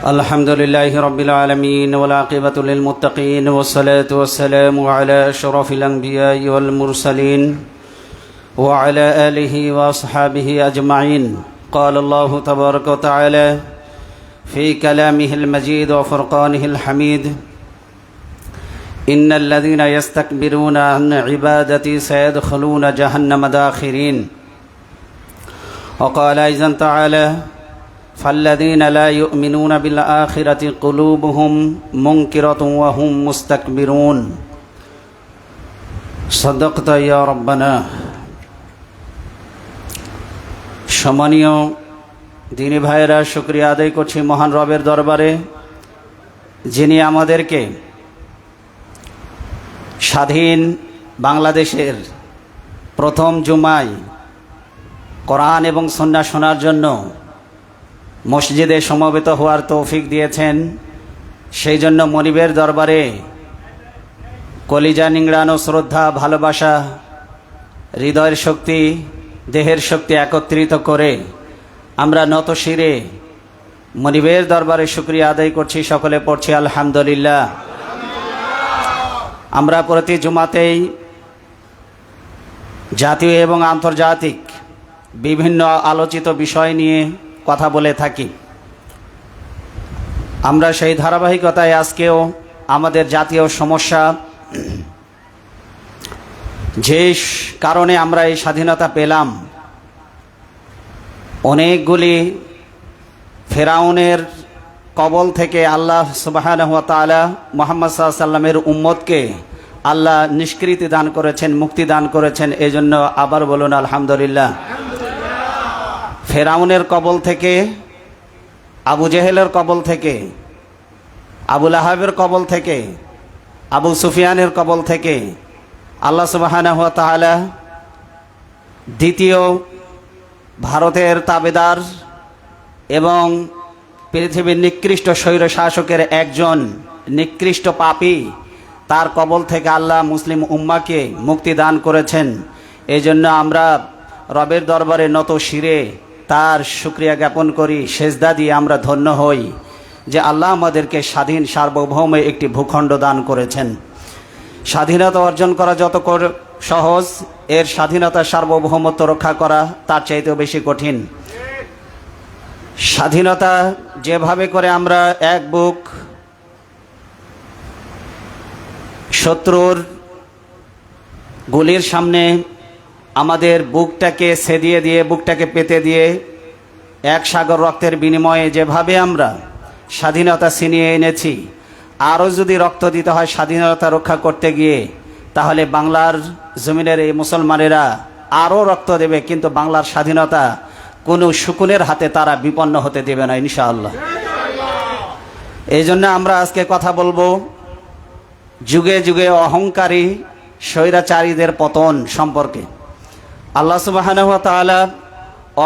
الحمد لله رب العالمين والعاقبة للمتقين والصلاة والسلام على أشرف الأنبياء والمرسلين وعلى آله وأصحابه أجمعين. قال الله تبارك وتعالى في كلامه المجيد وفرقانه الحميد: إن الذين يستكبرون عن عبادتي سيدخلون جهنم داخرين. وقال أيضا تعالى: فالذين لا يؤمنون بالآخرة قلوبهم منكرة وهم مستكبرون. صدقت يا ربنا. সম্মানীয় দিনী ভাইয়েরা, শুকরিয়া আদায় করছি মহান রবের দরবারে, যিনি আমাদেরকে স্বাধীন বাংলাদেশের প্রথম জুমায় কোরআন এবং সুন্নাহ শোনার জন্য মসজিদে সমবেত হওয়ার তৌফিক দিয়েছেন। সেই জন্য মনিবের দরবারে কলিজা নিংড়ানো শ্রদ্ধা, ভালোবাসা, হৃদয়ের শক্তি, দেহের শক্তি একত্রিত করে আমরা নত শিরে মনিবের দরবারে শুকরিয়া আদায় করছি। সকলে পড়ছি আলহামদুলিল্লাহ। আমরা প্রতি জুমাতেই জাতীয় এবং আন্তর্জাতিক বিভিন্ন আলোচিত বিষয় নিয়ে কথা বলে থাকি। আমরা সেই ধারাবাহিকতায় আজকেও আমাদের জাতীয় সমস্যা, যে কারণে আমরা এই স্বাধীনতা পেলাম, অনেকগুলি ফেরাউনের কবল থেকে আল্লাহ সুবহানাহু ওয়া তাআলা মুহাম্মদ সাল্লাল্লাহু আলাইহি ওয়াসাল্লামের উম্মতকে আল্লাহ নিষ্কৃতি দান করেছেন, মুক্তি দান করেছেন। এজন্য আবার বলুন আলহামদুলিল্লাহ। ফেরাউনের কবল থেকে, আবু জেহেলের কবল থেকে, আবু লাহাবের কবল থেকে, আবু সুফিয়ানের কবল থেকে আল্লাহ সুবহানাহু ওয়া তাআলা দ্বিতীয় ভারতের তাবেদার এবং পৃথিবীর নিকৃষ্ট স্বৈর শাসকের একজন নিকৃষ্ট পাপী, তার কবল থেকে আল্লাহ মুসলিম উম্মাকে মুক্তি দান করেছেন। এই জন্য আমরা রবের দরবারে নত শিরে তার শুকরিয়া জ্ঞাপন করি, সেজদা দিয়ে আমরা ধন্য হই যে আল্লাহ আমাদেরকে স্বাধীন সার্বভৌম একটি ভূখণ্ড দান করেছেন। স্বাধীনতা অর্জন করা যত সহজ, এর স্বাধীনতা সার্বভৌমত্ব রক্ষা করা তার চাইতেও বেশি কঠিন। স্বাধীনতা যেভাবে করে আমরা এক বুক শত্রুর গুলির সামনে আমাদের বুকটাকে সেদিয়ে দিয়ে, বুকটাকে পেতে দিয়ে এক সাগর রক্তের বিনিময়ে যেভাবে আমরা স্বাধীনতা ছিনিয়ে এনেছি, আরও যদি রক্ত দিতে হয় স্বাধীনতা রক্ষা করতে গিয়ে, তাহলে বাংলার জমিনের এই মুসলমানেরা আরও রক্ত দেবে, কিন্তু বাংলার স্বাধীনতা কোনো শকুনের হাতে তারা বিপন্ন হতে দেবে না ইনশাআল্লাহ। এই জন্য আমরা আজকে কথা বলবো যুগে যুগে অহংকারী স্বৈরাচারীদের পতন সম্পর্কে। আল্লাহ সুবহানাহু ওয়া তাআলা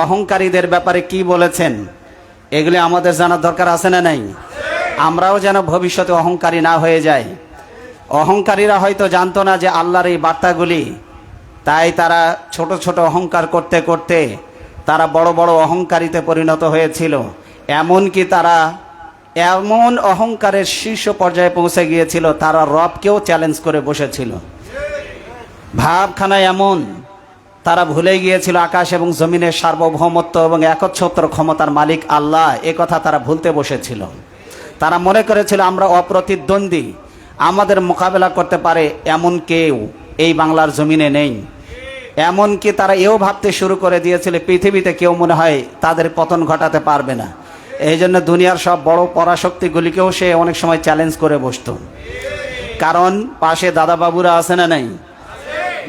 অহংকারীদের ব্যাপারে কি বলেছেন, এগুলি আমাদের জানার দরকার আছে না নাই? আমরাও যেন ভবিষ্যতে অহংকারী না হয়ে যাই। অহংকারীরা হয়তো জানতো না যে আল্লাহর এই বার্তাগুলি, তাই তারা ছোট ছোট অহংকার করতে করতে তারা বড় বড় অহংকারীতে পরিণত হয়েছিল। এমনকি তারা এমন অহংকারের শীর্ষ পর্যায়ে পৌঁছে গিয়েছিল, তারা রবকেও চ্যালেঞ্জ করে বসেছিল। ভাবখানা এমন, তারা ভুলে গিয়েছিল আকাশ এবং জমিনের সার্বভৌমত্ব এবং একচ্ছত্র ক্ষমতার মালিক আল্লাহ, এ কথা তারা ভুলতে বসেছিল। তারা মনে করেছিল আমরা অপ্রতিদ্বন্দ্বী, আমাদের মোকাবেলা করতে পারে এমন কেউ এই বাংলার জমিনে নেই। এমনকি তারা এও ভাবতে শুরু করে দিয়েছিল পৃথিবীতে কেউ মনে হয় তাদের পতন ঘটাতে পারবে না। এই জন্য দুনিয়ার সব বড় পরাশক্তিগুলিকেও সে অনেক সময় চ্যালেঞ্জ করে বসত। কারণ পাশে দাদাবাবুরা আছে না নাই?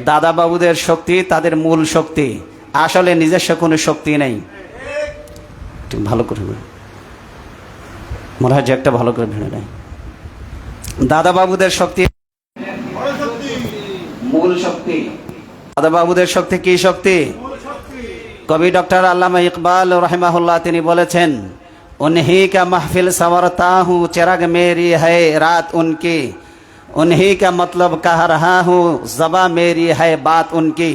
দাদাবাবুদের শক্তি তাদের মূল শক্তি, আসলে নিজস্ব কোনো শক্তি নেই। ভালো করে মনে হয় যে একটা ভালো করে ভিড়ে নেই। দাদাবাবুদের শক্তি মূল শক্তি। দাদাবাবুদের শক্তি কি শক্তি? কবি ডক্টর আল্লামা ইকবাল রহিমাহুল্লাহ তিনি বলেছেন, उन्हीं का महफिल संवरता हूँ, चिराग मेरी है रात उनकी, उन्हीं का मतलब कह रहा हूँ, ज़बां मेरी है बात उनकी।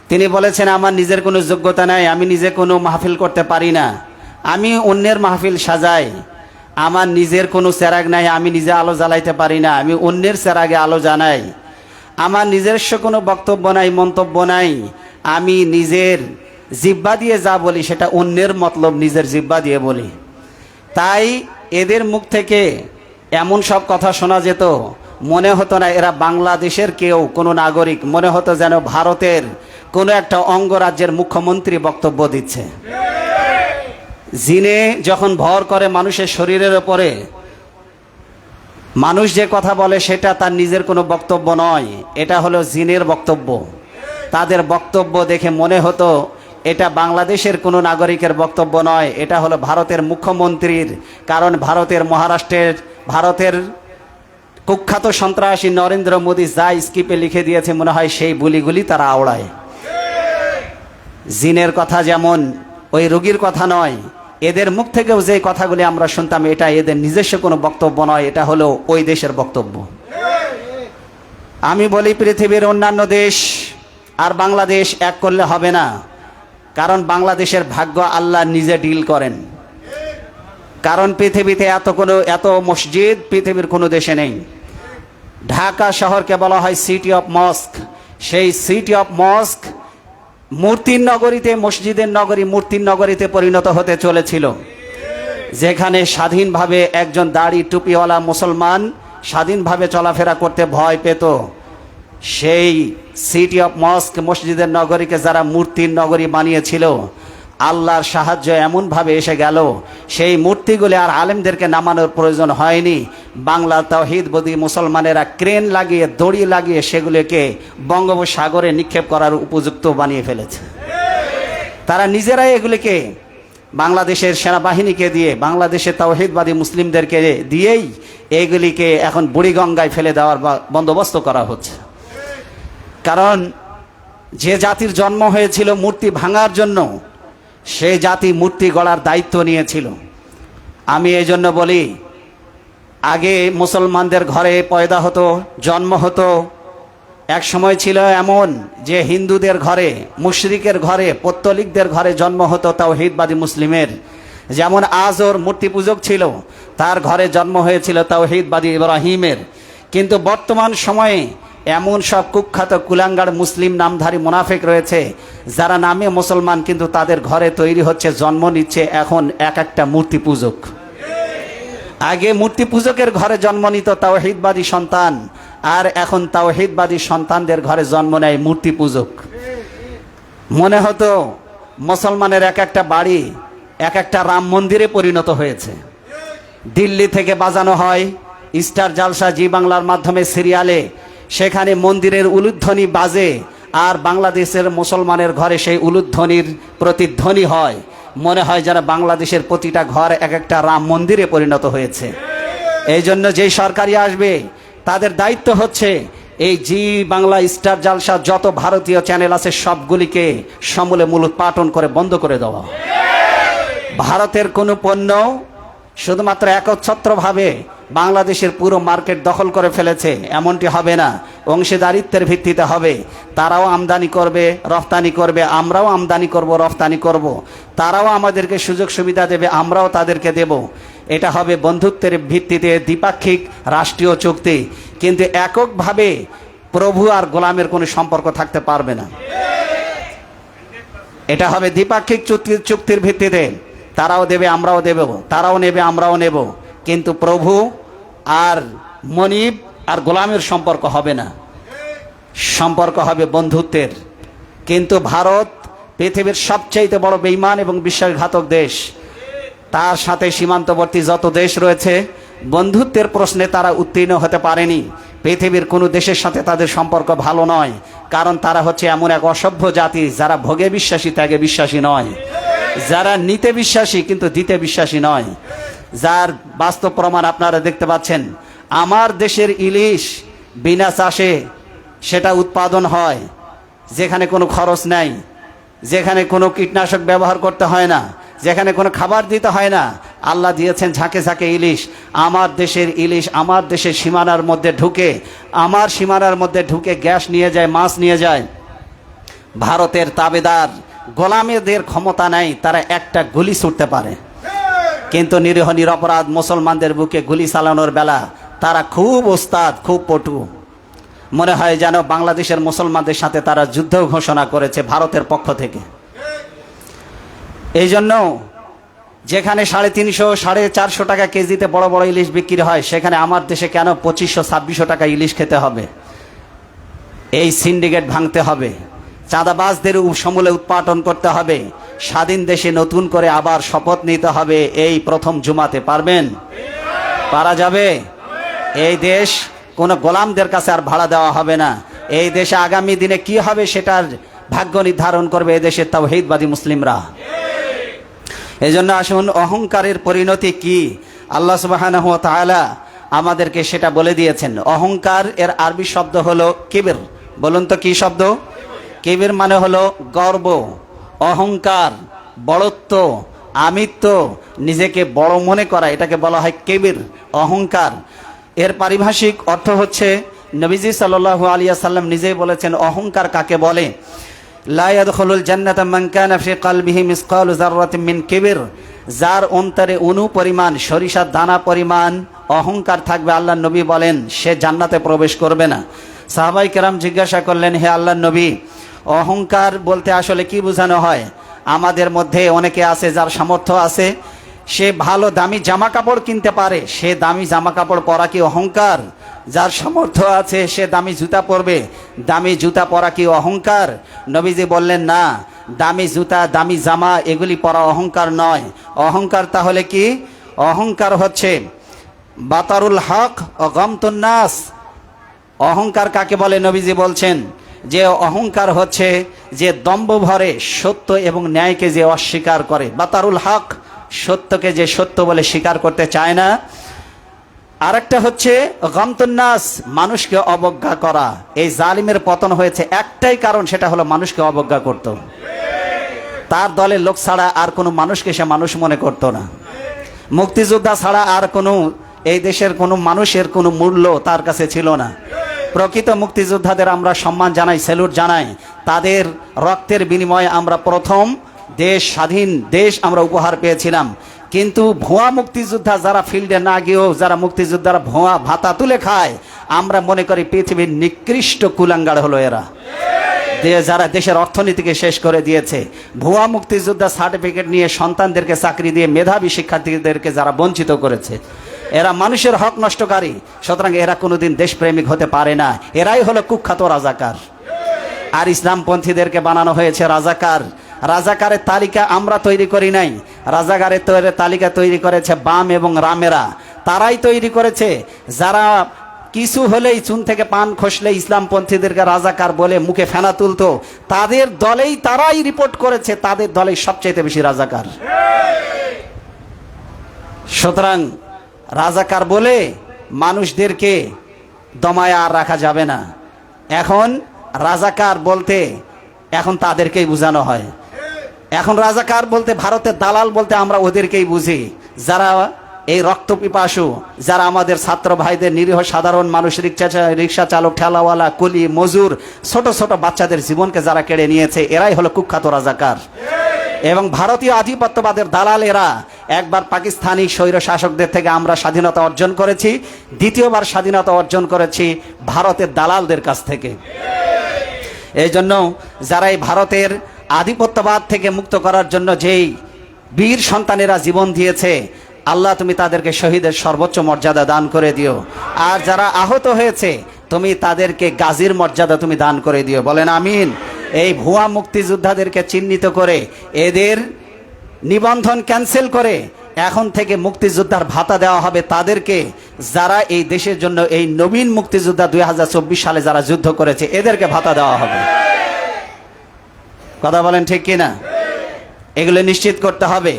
তিনি বলেছেন, আমার নিজের কোনো যোগ্যতা নাই, আমি নিজে কোনো মাহফিল করতে পারি না, আমি অন্যের মাহফিল সাজাই, আমার নিজের কোনো চেরাগ নাই, আমি নিজে আলো জ্বালাইতে পারি না, আমি অন্যের চেরাগে আলো জানাই। আমার নিজস্ব কোনো বক্তব্য নাই, মন্তব্য নাই, আমি নিজের জিহ্বা দিয়ে যা বলি সেটা অন্যের মতলব নিজের জিহ্বা দিয়ে বলি। তাই এদের মুখ থেকে এমন সব কথা শোনা যেত, মনে হতো না এরা বাংলাদেশের কেউ কোনো নাগরিক, মনে হতো যেন ভারতের কোনো একটা অঙ্গরাজ্যের মুখ্যমন্ত্রী বক্তব্য দিচ্ছে। জিনে যখন ভর করে মানুষের শরীরের ওপরে, মানুষ যে কথা বলে সেটা তার নিজের কোনো বক্তব্য নয়, এটা হলো জিনের বক্তব্য। তাদের বক্তব্য দেখে মনে হতো এটা বাংলাদেশের কোনো নাগরিকের বক্তব্য নয়, এটা হলো ভারতের মুখ্যমন্ত্রীর। কারণ ভারতের মহারাষ্ট্রের ভারতের কুখ্যাত সন্ত্রাসী নরেন্দ্র মোদী যা স্ক্রিপ্টে লিখে দিয়েছে মনে হয় সেই বুলিগুলি তারা আওড়ায়। জিনের কথা যেমন ওই রোগীর কথা নয়, এদের মুখ থেকেও যে কথাগুলি আমরা শুনতাম এটা এদের নিজস্ব কোনো বক্তব্য নয়, এটা হলো ওই দেশের বক্তব্য। আমি বলি পৃথিবীর অন্যান্য দেশ আর বাংলাদেশ এক করলে হবে না, কারণ বাংলাদেশের ভাগ্য আল্লাহ নিজে ডিল করেন। কারণ পৃথিবীতে এত মসজিদ পৃথিবীর কোনো দেশে নেই। ঢাকা শহরকে বলা হয় সিটি অফ মস্ক। সেই সিটি অফ মস্ক মূর্তির নগরীতে, মসজিদের নগরী মূর্তির নগরীতে পরিণত হতে চলেছিল, যেখানে স্বাধীনভাবে একজন দাড়ি টুপিওয়ালা মুসলমান স্বাধীনভাবে চলাফেরা করতে ভয় পেত। সেই সিটি অফ মস্ক মসজিদের নগরীকে যারা মূর্তির নগরী বানিয়েছিল, আল্লাহর সাহায্য এমনভাবে এসে গেল সেই মূর্তিগুলি আর আলেমদেরকে নামানোর প্রয়োজন হয়নি। বাংলার তাওহীদবাদী মুসলমানেরা ক্রেন লাগিয়ে, দড়ি লাগিয়ে সেগুলিকে বঙ্গোপসাগরে নিক্ষেপ করার উপযুক্ত বানিয়ে ফেলেছে। তারা নিজেরাই এগুলিকে বাংলাদেশের সেনাবাহিনীকে দিয়ে, বাংলাদেশের তাওহীদবাদী মুসলিমদেরকে দিয়েই এগুলিকে এখন বুড়িগঙ্গায় ফেলে দেওয়ার বন্দোবস্ত করা হচ্ছে। কারণ যে জাতির জন্ম হয়েছিল মূর্তি ভাঙার জন্য, সেই জাতি মূর্তি গড়ার দায়িত্ব নিয়েছিল। আমি এই জন্য বলি, আগে মুসলমানদের ঘরে পয়দা হতো, জন্ম হতো। এক সময় ছিল এমন যে হিন্দুদের ঘরে, মুশরিকের ঘরে, পত্তলিকদের ঘরে জন্ম হতো তাওহীদবাদী মুসলিমের। যেমন আজর মূর্তি পূজক ছিল, তার ঘরে জন্ম হয়েছিল তাওহীদবাদী ইব্রাহিমের। কিন্তু বর্তমান সময়ে এমন সব কুখ্যাত কুলাঙ্গার মুসলিম নামধারী মুনাফিক রয়েছে যারা নামে মুসলমান, কিন্তু তাদের ঘরে তৈরি হচ্ছে, জন্ম নিচ্ছে এখন এক একটা মূর্তি পূজক। আগে মূর্তি পূজকের ঘরে জন্ম নিত তাওহীদবাদী সন্তান, আর এখন তাওহীদবাদী সন্তানদের ঘরে জন্ম নেয় মূর্তি পূজক। মনে হতো মুসলমানের এক একটা বাড়ি এক একটা রাম মন্দিরে পরিণত হয়েছে। দিল্লি থেকে বাজানো হয় স্টার জালসা জি বাংলার মাধ্যমে সিরিয়ালে, সেখানে মন্দিরের উলুধ্বনি বাজে, আর বাংলাদেশের মুসলমানের ঘরে সেই উলুধ্বনির প্রতিধ্বনি হয়। মনে হয় যারা বাংলাদেশের প্রতিটা ঘর এক একটা রাম মন্দিরে পরিণত হয়েছে। এই জন্য যেই সরকারি আসবে তাদের দায়িত্ব হচ্ছে এই জি বাংলা, স্টার জালসা, যত ভারতীয় চ্যানেল আছে সবগুলিকে সমূলে মূলোৎপাটন করে বন্ধ করে দেওয়া। ভারতের কোনো পণ্য শুধুমাত্র একচ্ছত্রভাবে বাংলাদেশের পুরো মার্কেট দখল করে ফেলেছে এমনটি হবে না, অংশীদারিত্বের ভিত্তিতে হবে। তারাও আমদানি করবে, রফতানি করবে, আমরাও আমদানি করব, রফতানি করব। তারাও আমাদেরকে সুযোগ সুবিধা দেবে, আমরাও তাদেরকে দেব। এটা হবে বন্ধুত্বের ভিত্তিতে দ্বিপাক্ষিক রাষ্ট্রীয় চুক্তি, কিন্তু এককভাবে প্রভু আর গোলামের কোনো সম্পর্ক থাকতে পারবে না। এটা হবে দ্বিপাক্ষিক চুক্তির ভিত্তিতে, তারাও দেবে আমরাও দেব, তারাও নেবে আমরাও নেব, কিন্তু প্রভু আর মনিব আর গোলামের সম্পর্ক হবে না, সম্পর্ক হবে বন্ধুত্বের। কিন্তু ভারত পৃথিবীর সবচেয়ে বড় বেঈমান এবং বিশ্বাসঘাতক দেশ, তার সাথে সীমান্তবর্তী যত দেশ রয়েছে বন্ধুত্বের প্রশ্নে তারা উত্তীর্ণ হতে পারেনি। পৃথিবীর কোনো দেশের সাথে তাদের সম্পর্ক ভালো নয়, কারণ তারা হচ্ছে এমন এক অসভ্য জাতি যারা ভোগে বিশ্বাসী, ত্যাগে বিশ্বাসী নয়, যারা নিতে বিশ্বাসী কিন্তু দিতে বিশ্বাসী নয়। যার বাস্তব প্রমাণ আপনারা দেখতে পাচ্ছেন। আমার দেশের ইলিশ বিনা চাষে সেটা উৎপাদন হয়, যেখানে কোনো খরচ নাই, যেখানে কোনো কীটনাশক ব্যবহার করতে হয় না, যেখানে কোনো খাবার দিতে হয় না, আল্লাহ দিয়েছেন ঝাঁকে ঝাঁকে ইলিশ। আমার দেশের ইলিশ আমার দেশের সীমানার মধ্যে ঢুকে, আমার সীমানার মধ্যে ঢুকে গ্যাস নিয়ে যায়, মাছ নিয়ে যায়। ভারতের তাবেদার গোলামেদের ক্ষমতা নাই, তারা একটা গুলি ছুটতে পারে। কিন্তু নিরীহ নিরপরাধ মুসলমানদের বুকে গুলি চালানোর বেলা তারা খুব ওস্তাদ, খুব পটু। মনে হয় যেন বাংলাদেশের মুসলমানদের সাথে তারা যুদ্ধ ঘোষণা করেছে ভারতের পক্ষ থেকে। এই জন্য যেখানে 350, 450 টাকা কেজিতে বড় বড় ইলিশ বিক্রি হয়, সেখানে আমার দেশে কেন 2500, 2600 টাকা ইলিশ খেতে হবে? এই সিন্ডিকেট ভাঙতে হবে, চাঁদাবাজদের সমূলে উৎপাটন করতে হবে, স্বাধীন দেশে নতুন করে আবার শপথ নিতে হবে। এই প্রথম জুমাতে পারবেন? পারা যাবে? এই দেশ কোনো গোলামদের কাছে আর ভাড়া দেওয়া হবে না। এই দেশে আগামী দিনে কি হবে সেটার ভাগ্য নির্ধারণ করবে এই দেশের তাওহীদবাদী মুসলিমরা। এই জন্য আসুন, অহংকারের পরিণতি কি আল্লাহ সুবহানাহু ওয়া তাআলা আমাদেরকে সেটা বলে দিয়েছেন। অহংকার এর আরবি শব্দ হলো কিবির। বলুন তো কি শব্দ? কিবির মানে হলো গর্ব, অহংকার, বড়ত্ব, আমিত্ব, নিজেকে বড় মনে করা, এটাকে বলা হয় কিবির, অহংকার। এর পারিভাষিক অর্থ হচ্ছে, নবীজি সাল্লাল্লাহু আলাইহি ওয়াসাল্লাম নিজেই বলেছেন অহংকার কাকে বলে। লা ইয়াদখুলুল জান্নাতা মান কানা ফি কলবিহি মিসকালু যাররাতিন মিন কিবির। যার অন্তরে অণু পরিমাণ, সরিষার দানা পরিমাণ অহংকার থাকবে, আল্লাহর নবী বলেন সে জান্নাতে প্রবেশ করবে না। সাহাবাই কেরাম জিজ্ঞাসা করলেন, হে আল্লাহর নবী, অহংকার বলতে আসলে কি বোঝানো হয়? আমাদের মধ্যে অনেকে আছে যার সামর্থ্য আছে, সে ভালো দামি জামা কাপড় কিনতে পারে, সে দামি জামা কাপড় পরা কি অহংকার? যার সামর্থ্য আছে সে দামি জুতা পরবে, দামি জুতা পরা কি অহংকার? নবীজি বললেন না, দামি জুতা, দামি জামা এগুলি পরা অহংকার নয়। অহংকার তাহলে কি? অহংকার হচ্ছে বাতারুল হক ও গমতুন নাস। অহংকার কাকে বলে? নবীজি বলছেন যে অহংকার হচ্ছে যে দম্ভ ভরে সত্য এবং ন্যায়কে যে অস্বীকার করে। বাতারুল হক, সত্যকে যে সত্য বলে স্বীকার করতে চায় না। আরেকটা হচ্ছে গমতুন নাস, মানুষকে অবজ্ঞা করা। এই জালিমের পতন হয়েছে একটাই কারণ, সেটা হলো মানুষকে অবজ্ঞা করত। তার দলের লোক ছাড়া আর কোনো মানুষকে সে মানুষ মনে করত না। মুক্তিযোদ্ধা ছাড়া আর কোনো এই দেশের কোনো মানুষের কোনো মূল্য তার কাছে ছিল না। প্রকৃত মুক্তিযোদ্ধাদের আমরা সম্মান জানাই, স্যালুট জানাই। তাদের রক্তের বিনিময়ে আমরা প্রথম দেশ, স্বাধীন দেশ আমরা উপহার পেয়েছিলাম। কিন্তু ভুয়া মুক্তিযোদ্ধা যারা ফিল্ডে না গিয়েও যারা মুক্তিযোদ্ধারা ভুয়া ভাতা তুলে খায়, আমরা মনে করি পৃথিবীর নিকৃষ্ট কুলাঙ্গার হলো এরা, যারা দেশের অর্থনীতিকে শেষ করে দিয়েছে। ভুয়া মুক্তিযোদ্ধা সার্টিফিকেট নিয়ে সন্তানদেরকে চাকরি দিয়ে মেধাবী শিক্ষার্থীদেরকে যারা বঞ্চিত করেছে, এরা মানুষের হক নষ্টকারী। সুতরাং এরা কোনোদিন দেশপ্রেমিক হতে পারে না। এরাই হলো কুখ্যাত রাজাকার। আর ইসলামপন্থীদেরকে বানানো হয়েছে রাজাকার। রাজাকারের তালিকা আমরা তৈরি করি নাই, রাজাকারের তালিকা তৈরি করেছে বাম এবং রামেরা। তারাই তৈরি করেছে, যারা কিছু হলেই চুন থেকে পান খসলে ইসলামপন্থীদেরকে রাজাকার বলে মুখে ফেনা তুলতো, তাদের দলেই তারাই রিপোর্ট করেছে তাদের দলেই সবচেয়ে বেশি রাজাকার। সুতরাং রাজাকার বলে মানুষদেরকে দমায় আর রাখা যাবে না। এখন রাজাকার বলতে এখন তাদেরকেই বোঝানো হয়। এখন রাজাকার বলতে, ভারতের দালাল বলতে আমরা ওদেরকেই বুঝি, যারা এই রক্ত পিপাসু, যারা আমাদের ছাত্র ভাইদের, নিরীহ সাধারণ মানুষ, রিক্সা চালক, ঠেলাওয়ালা, কুলি, মজুর, ছোট ছোট বাচ্চাদের জীবনকে যারা কেড়ে নিয়েছে, এরাই হলো কুখ্যাত রাজাকার। এবং ভারতীয় আধিপত্যবাদের দালাল এরা। একবার পাকিস্তানি স্বৈর শাসকদের থেকে আমরা স্বাধীনতা অর্জন করেছি, দ্বিতীয়বার স্বাধীনতা অর্জন করেছি ভারতের দালালদের কাছ থেকে। এই জন্য যারা এই ভারতের আধিপত্যবাদ থেকে মুক্ত করার জন্য যেই বীর সন্তানেরা জীবন দিয়েছে, আল্লাহ তুমি তাদেরকে শহীদের সর্বোচ্চ মর্যাদা দান করে দিও। আর যারা আহত হয়েছে, তুমি তাদেরকে গাজীর মর্যাদা তুমি দান করে দিও। বলেন আমিন। এই ভুয়া মুক্তিযোদ্ধাদেরকে চিহ্নিত করে এদের নিবন্ধন ক্যান্সেল করে এখন থেকে মুক্তিযোদ্ধার ভাতা দেওয়া হবে তাদেরকে, যারা এই দেশের জন্য, এই নবীন মুক্তিযোদ্ধা 2024 সালে যারা যুদ্ধ করেছে, এদেরকে ভাতা দেওয়া হবে। কথা বলেন ঠিক কিনা? এগুলো নিশ্চিত করতে হবে।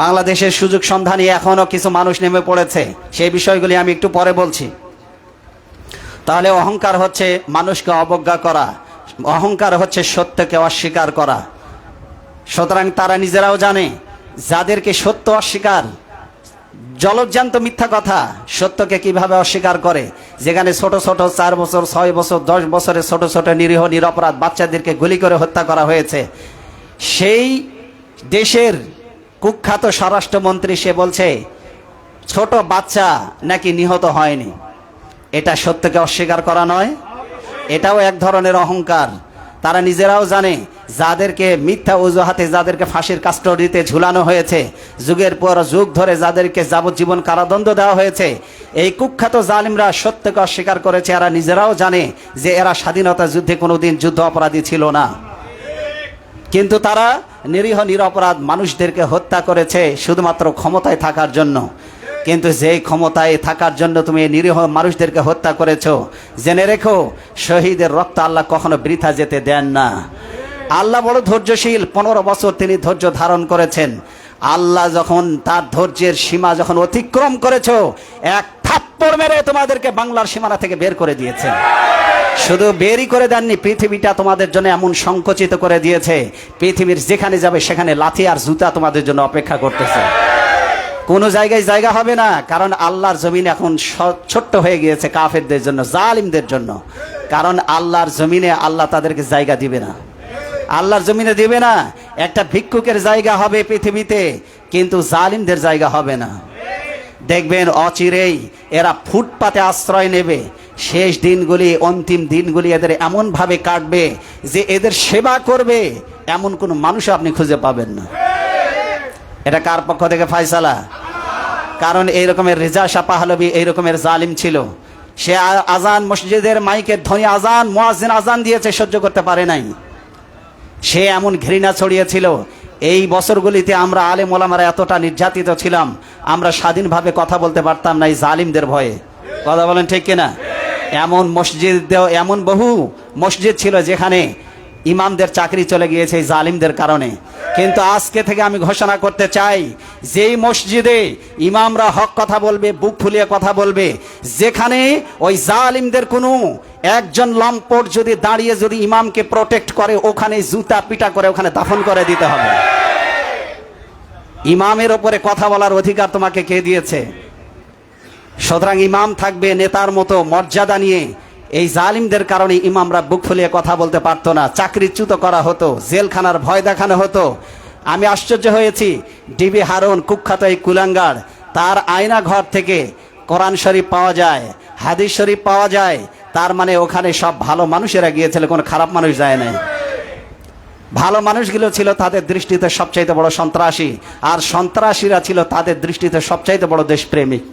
বাংলাদেশের সুযোগ সন্ধানী এখনো কিছু মানুষ নেমে পড়েছে, সেই বিষয়গুলি আমি একটু পরে বলছি। তাহলে অহংকার হচ্ছে মানুষকে অবজ্ঞা করা, অহংকার হচ্ছে সত্যকে অস্বীকার করা। সুতরাং তারা নিজেরাও জানে, যাদেরকে সত্য অস্বীকার, জলজ্জান্ত মিথ্যা কথা, সত্যকে কিভাবে অস্বীকার করে। যেখানে ছোট ছোট 4 বছর, 6 বছর, 10 বছরের ছোট ছোট নিরীহ নিরপরাধ বাচ্চাদেরকে গুলি করে হত্যা করা হয়েছে, সেই দেশের কুখ্যাত স্বরাষ্ট্রমন্ত্রী সে বলছে ছোট বাচ্চা নাকি নিহত হয়নি। এটা সত্যকে অস্বীকার করা নয়, এটাও এক ধরনের অহংকার। তারা নিজেরাও জানে যাদেরকে মিথ্যা অজুহাতে যাদেরকে ফাঁসির কাস্টডিতে ঝুলানো হয়েছে, যুগের পর যুগ ধরে যাদেরকে যাবজ্জীবন কারাদণ্ড দেওয়া হয়েছে, এই কুখ্যাত জালিমরা সত্যকে অস্বীকার করেছে। এরা নিজেরাও জানে যে এরা স্বাধীনতা যুদ্ধে কোনোদিন যুদ্ধ অপরাধী ছিল না, কিন্তু তারা নিরীহ নিরপরাধ মানুষদেরকে হত্যা করেছে শুধুমাত্র ক্ষমতায় থাকার জন্য। কিন্তু যেই ক্ষমতায় থাকার জন্য তুমি নিরীহ মানুষদেরকে হত্যা করেছো, জেনে রেখো শহীদের রক্ত আল্লাহ কখনো বৃথা যেতে দেন না। আল্লাহ বড় ধৈর্যশীল, 15 বছর তিনি ধৈর্য ধারণ করেছেন। আল্লাহ যখন তার ধৈর্যের সীমা যখন অতিক্রম করেছো, এক থাপ্পড় মেরে তোমাদেরকে বাংলার সীমানা থেকে বের করে দিয়েছেন। শুধু বেরই করে দেননি, পৃথিবীটা তোমাদের জন্য এমন সংকুচিত করে দিয়েছে, পৃথিবীর যেখানে যাবে সেখানে লাথি আর জুতা তোমাদের জন্য অপেক্ষা করতেছে। কোনো জায়গায় জায়গা হবে না, কারণ আল্লাহর জমিন এখন ছোট্ট হয়ে গিয়েছে কাফেরদের জন্য, জালিমদের জন্য। কারণ আল্লাহর জমিনে আল্লাহ তাদেরকে জায়গা দিবে না, আল্লাহর জমিনে দিবে না। একটা ভিক্ষুকের জায়গা হবে পৃথিবীতে, কিন্তু জালিমদের জায়গা হবে না। দেখবেন অচিরেই এরা ফুটপাতে আশ্রয় নেবে। শেষ দিনগুলি, অন্তিম দিনগুলি এদের এমনভাবে কাটবে যে এদের সেবা করবে এমন কোনো মানুষ আপনি খুঁজে পাবেন না। এটা কার পক্ষ থেকে ফয়সালা? কারণ এই রকমের রেজা শাহ পাহলভী এই রকমের জালিম ছিল। সে আজান, মসজিদের মাইকের ধ্বনি, আজান, মুয়াজ্জিন আজান দিয়েছে, সহ্য করতে পারে নাই। সে এমন ঘৃণা ছড়িয়েছিল। এই বছরগুলিতে আমরা আলেম ওলামারা এতটা নির্যাতিত ছিলাম, আমরা স্বাধীনভাবে কথা বলতে পারতাম না এই জালিমদের ভয়ে। কথা বলেন ঠিক কিনা? এমন বহু মসজিদ ছিল যেখানে ইমামদের চাকরি চলে গিয়েছে এই জালিমদের কারণে। কিন্তু আজকে থেকে আমি ঘোষণা করতে চাই, যেই মসজিদে ইমামরা হক কথা বলবে, বুক ফুলিয়ে কথা বলবে, যেখানে ওই জালিমদের কোনো একজন লম্পট যদি দাঁড়িয়ে যদি ইমামকে প্রোটেক্ট করে, ওখানে জুতা পিটা করে ওখানে দাফন করে দিতে হবে। ইমামের ওপরে কথা বলার অধিকার তোমাকে কে দিয়েছে? সুতরাং ইমাম থাকবে নেতার মতো মর্যাদা নিয়ে। এই জালিমদের কারণে ইমামরা বুক ফুলিয়ে কথা বলতে পারতো না, চাকরিচ্যুত করা হতো, জেলখানার ভয় দেখানো হতো। আমি আশ্চর্য হয়েছি, ডিবি হারুন কুখ্যাত এই কুলাঙ্গার, তার আয়না ঘর থেকে কোরআন শরীফ পাওয়া যায়, হাদিস শরীফ পাওয়া যায়। তার মানে ওখানে সব ভালো মানুষেরা গিয়েছিল, কোনো খারাপ মানুষ যায় নাই। ভালো মানুষগুলো ছিল তাদের দৃষ্টিতে সবচাইতে বড় সন্ত্রাসী, আর সন্ত্রাসীরা ছিল তাদের দৃষ্টিতে সবচাইতে বড় দেশপ্রেমিক।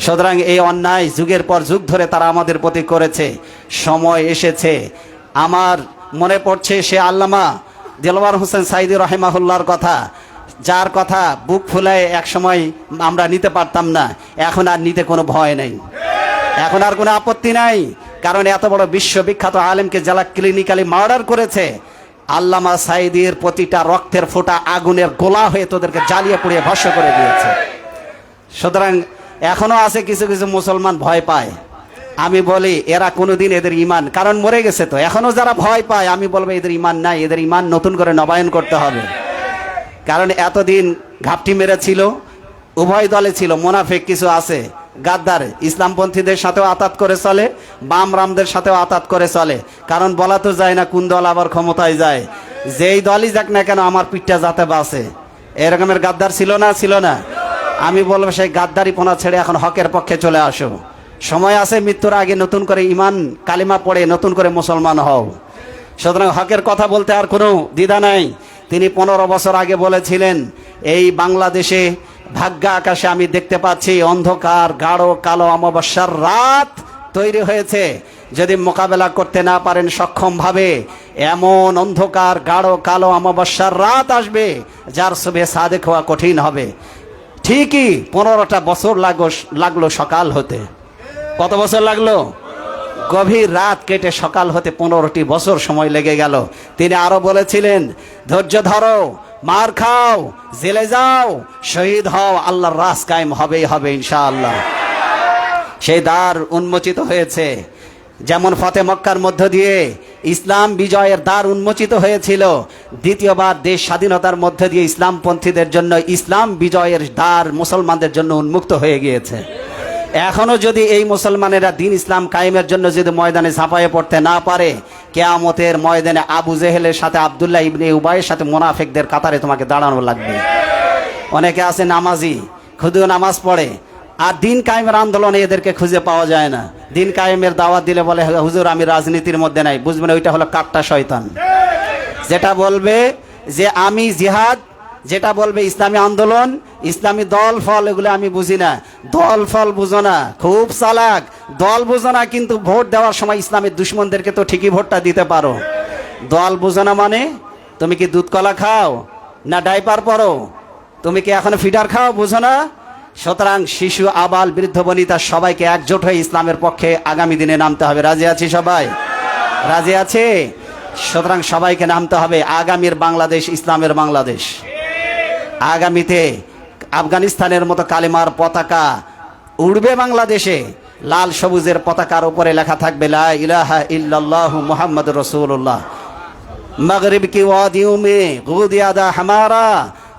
সুতরাং এই অন্যায় যুগের পর যুগ ধরে তারা আমাদের প্রতি করেছে। সময় এসেছে, আমার মনে পড়ছে সে আল্লামা দেলওয়ার হোসেন সাইদি রহিমাহুল্লাহর কথা, যার কথা বুক ফুলায় এক সময় আমরা নিতে পারতাম না। এখন আর নিতে কোনো ভয় নেই, এখন আর কোনো আপত্তি নাই। কারণ এত বড় বিশ্ববিখ্যাত আলেমকে যারা ক্লিনিক্যালি মার্ডার করেছে, আল্লামা সাইদির প্রতিটা রক্তের ফোঁটা আগুনের গোলা হয়ে তোদেরকে জ্বালিয়ে পুড়িয়ে ভস্ম করে দিয়েছে। সুতরাং এখনো আছে কিছু কিছু মুসলমান ভয় পায়। আমি বলি এরা কোনোদিন এদের ইমান, কারণ মরে গেছে তো, এখনো যারা ভয় পায় আমি বলবো এদের ইমান নাই, এদের ইমান নতুন করে নবায়ন করতে হবে। কারণ এতদিন ঘাপটি মেরেছিল, উভয় দলে ছিল, মোনাফেক কিছু আছে, গাদ্দার, ইসলামপন্থীদের সাথেও আতাত করে চলে, বাম রামদের সাথেও আতাত করে চলে। কারণ বলা তো যায় না কোন দল আবার ক্ষমতায় যায়। যেই দলই যাক না কেন আমার পিঠটা যাতে বাঁচে, এরকমের গাদ্দার ছিল না? ছিল না? আমি বলবো সেই গাদ্দারিপনা ছেড়ে এখন হকের পক্ষে চলে আসো। সময় আছে, মৃত্যুর আগে নতুন করে ইমান কালিমা পড়ে নতুন করে মুসলমান হও। সুতরাং হকের কথা বলতে আর কোনো দ্বিধা নাই। তিনি 15 বছর আগে বলেছিলেন, এই বাংলাদেশে ভাগ্য আকাশে আমি দেখতে পাচ্ছি অন্ধকার গাঢ় কালো অমাবস্যার রাত তৈরি হয়েছে। যদি মোকাবেলা করতে না পারেন সক্ষমভাবে, এমন অন্ধকার গাঢ় কালো অমাবস্যার রাত আসবে যার শুভে সাদেক হওয়া কঠিন হবে। ঠিকই 15টা বছর লাগলো সকাল হতে। কত বছর লাগলো? গভীর রাত কেটে সকাল হতে 15টি বছর সময় লেগে গেল। তিনি আরো বলেছিলেন, ধৈর্য ধরো, মার খাও, জেলে যাও, শহীদ হও, আল্লাহর রাস কায়েম হবেই হবে ইনশাআল্লাহ। সেই দ্বার উন্মোচিত হয়েছে। যেমন ফতে মক্কার মধ্য দিয়ে ইসলাম বিজয়ের দ্বার উন্মোচিত হয়েছিল, দ্বিতীয়বার দেশ স্বাধীনতার মধ্য দিয়ে ইসলামপন্থীদের জন্য ইসলাম বিজয়ের দ্বার মুসলমানদের জন্য উন্মুক্ত হয়ে গিয়েছে। এখনো যদি এই মুসলমানেরা দিন ইসলাম কায়েমের জন্য যদি ময়দানে ঝাঁপায়ে পড়তে না পারে, কিয়ামতের ময়দানে আবু জেহেলের সাথে আব্দুল্লাহ ইবনে উবাইয়ের সাথে মুনাফিকদের কাতারে তোমাকে দাঁড়ানো লাগবে। অনেকে আছে নামাজি, শুধু নামাজ পড়ে, আর দিন কায়েমের আন্দোলনে এদেরকে খুঁজে পাওয়া যায় না। দিন কায়েমের দাওয়াত দিলে বলে হুজুর আমি রাজনীতির মধ্যে নাই। বুঝবেন ওইটা হলো কাট্টা শয়তান। যেটা বলবে যে আমি জিহাদ, যেটা বলবে ইসলামী আন্দোলন, ইসলামী দল ফল, এগুলো আমি বুঝি না। দল ফল বুঝো না, খুব চালাক। দল বুঝো না, কিন্তু ভোট দেওয়ার সময় ইসলামের দুশ্মনদেরকে তো ঠিকই ভোটটা দিতে পারো। দল বুঝো না মানে তুমি কি দুধ কলা খাও না ডাইপার পরো? তুমি কি এখনো ফিডার খাও? বুঝো না? সুতরাং শিশু, আবাল, বৃদ্ধ, বনিতা সবাইকে একজোট হয়ে ইসলামের পক্ষে আগামী দিনে নামতে হবে। রাজি আছি সবাই? রাজি আছে? সুতরাং সবাইকে নামতে হবে। আগামীর বাংলাদেশ ইসলামের বাংলাদেশ। আগামীতে আফগানিস্তানের মতো কালিমার পতাকা উড়বে বাংলাদেশে। লাল সবুজের পতাকার উপরে লেখা থাকবে লা ইলাহা ইল্লাল্লাহু মুহাম্মাদুর রাসূলুল্লাহ। मगरिब की वादियों में गूद यादा हमारा,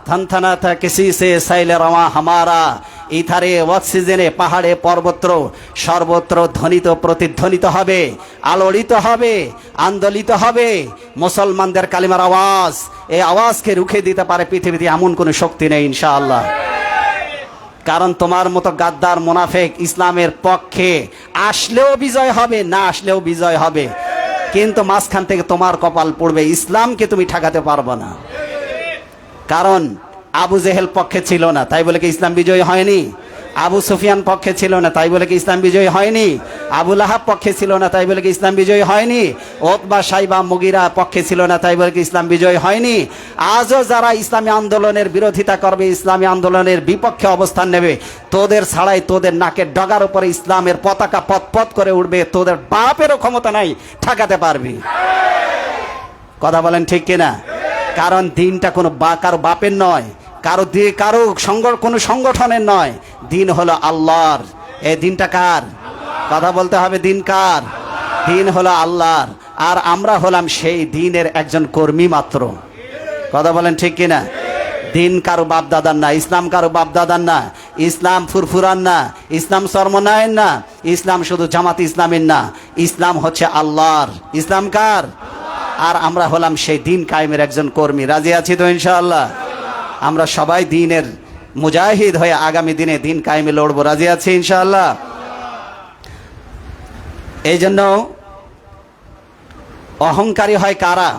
थनथना था किसी से सैल रवा हमारा। ইথারে অক্সিজেনে পাহাড়ে পর্বত্র সর্বত্র ধ্বনিত প্রতিধ্বনিত হবে, আলোড়িত হবে, আন্দোলিত হবে মুসলমানদের কালিমার আওয়াজ। এই আওয়াজকে রুখে দিতে পারে পৃথিবীতে এমন কোনো শক্তি নেই ইনশাআল্লাহ। কারণ তোমার মতো গাদ্দার মুনাফিক ইসলামের পক্ষে আসলেও বিজয় হবে, না আসলেও বিজয় হবে, কিন্তু মাঝখান থেকে তোমার কপাল পড়বে। ইসলামকে তুমি ঠেকাতে পারবে না। কারণ আবু জেহেল পক্ষে ছিল না, তাই বলে কি ইসলাম বিজয়ী হয়নি? আবু সুফিয়ান পক্ষে ছিল না, তাই বলে কি ইসলাম বিজয়ী হয়নি? আবু লাহাব পক্ষে ছিল না, তাই বলে কি ইসলাম বিজয়ী হয়নি? ওতবা, সাইবা, মুগিরা পক্ষে ছিল না, তাই বলে কি ইসলাম বিজয়ী হয়নি? আজও যারা ইসলামী আন্দোলনের বিরোধিতা করবে, ইসলামী আন্দোলনের বিপক্ষে অবস্থান নেবে, তোদের ছাড়াই তোদের নাকের ডগার উপরে ইসলামের পতাকা পথ করে উঠবে। তোদের বাপেরও ক্ষমতা নাই ঠেকাতে পারবি। কথা বলেন ঠিক কিনা? কারণ দিনটা কোনো কারো বাপের নয়, কারো কোনো সংগঠনের নয়। দিন হলো আল্লাহর। এই দিনটা কার? কথা বলতে হবে, দিন কার? দিন হলো আল্লাহর। আর আমরা হলাম সেই দিনের একজন কর্মী মাত্র। কথা বলেন ঠিক কিনা? দিন কারো বাপ দাদার না, ইসলাম কারো বাপ দাদার না, ইসলাম ফুরফুরান না, ইসলাম চরমনায়ের না, ইসলাম শুধু জামাত ইসলামের না, ইসলাম হচ্ছে আল্লাহর। ইসলাম কার? আর আমরা হলাম সেই দিন কায়েমের একজন কর্মী। রাজি আছি তো ইনশাআল্লাহ? আমরা সবাই দিনের মুজাহিদ হয়ে আগামী দিনে দিন কায়েমে লড়বো। রাজি আছি ইনশাআল্লাহ? এই জন্য অহংকারী হয় কারা?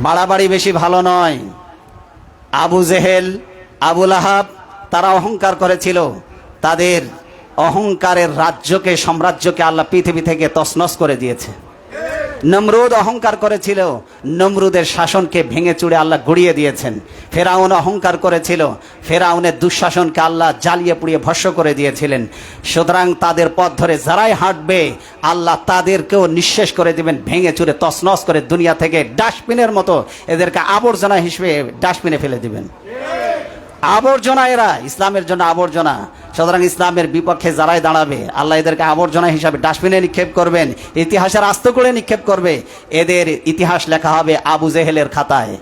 বাড়াবাড়ি বেশি ভালো নয়। আবু জেহেল, আবু লাহাব তারা অহংকার করেছিল। তাদের অহংকারের রাজ্যকে, সাম্রাজ্যকে আল্লাহ পৃথিবী থেকে তছনছ করে দিয়েছে। নমরুদ অহংকার করেছিল, নমরুদের শাসনকে ভেঙে চুড়ে আল্লাহ গুড়িয়ে দিয়েছেন। ফেরাউন অহংকার করেছিল, ফেরাউনের দুঃশাসনকে আল্লাহ জ্বালিয়ে পুড়িয়ে ভস্ম করে দিয়েছিলেন। সুতরাং তাদের পথ ধরে যারাই হাঁটবে আল্লাহ তাদেরকেও নিঃশেষ করে দিবেন, ভেঙে চুড়ে তছনছ করে দুনিয়া থেকে ডাস্টবিনের মতো এদেরকে আবর্জনা হিসেবে ডাস্টবিনে ফেলে দিবেন। আবর্জনা এরা, ইসলামের জন্য আবর্জনা। সুতরাং ইসলামের বিপক্ষে যারাই দাঁড়াবে আল্লাহ এদেরকে আবর্জনা হিসাবে ডাস্টবিনে নিক্ষেপ করবেন, ইতিহাসের আস্ত করে নিক্ষেপ করবে। এদের ইতিহাস লেখা হবে আবু জেহেলের খাতায়,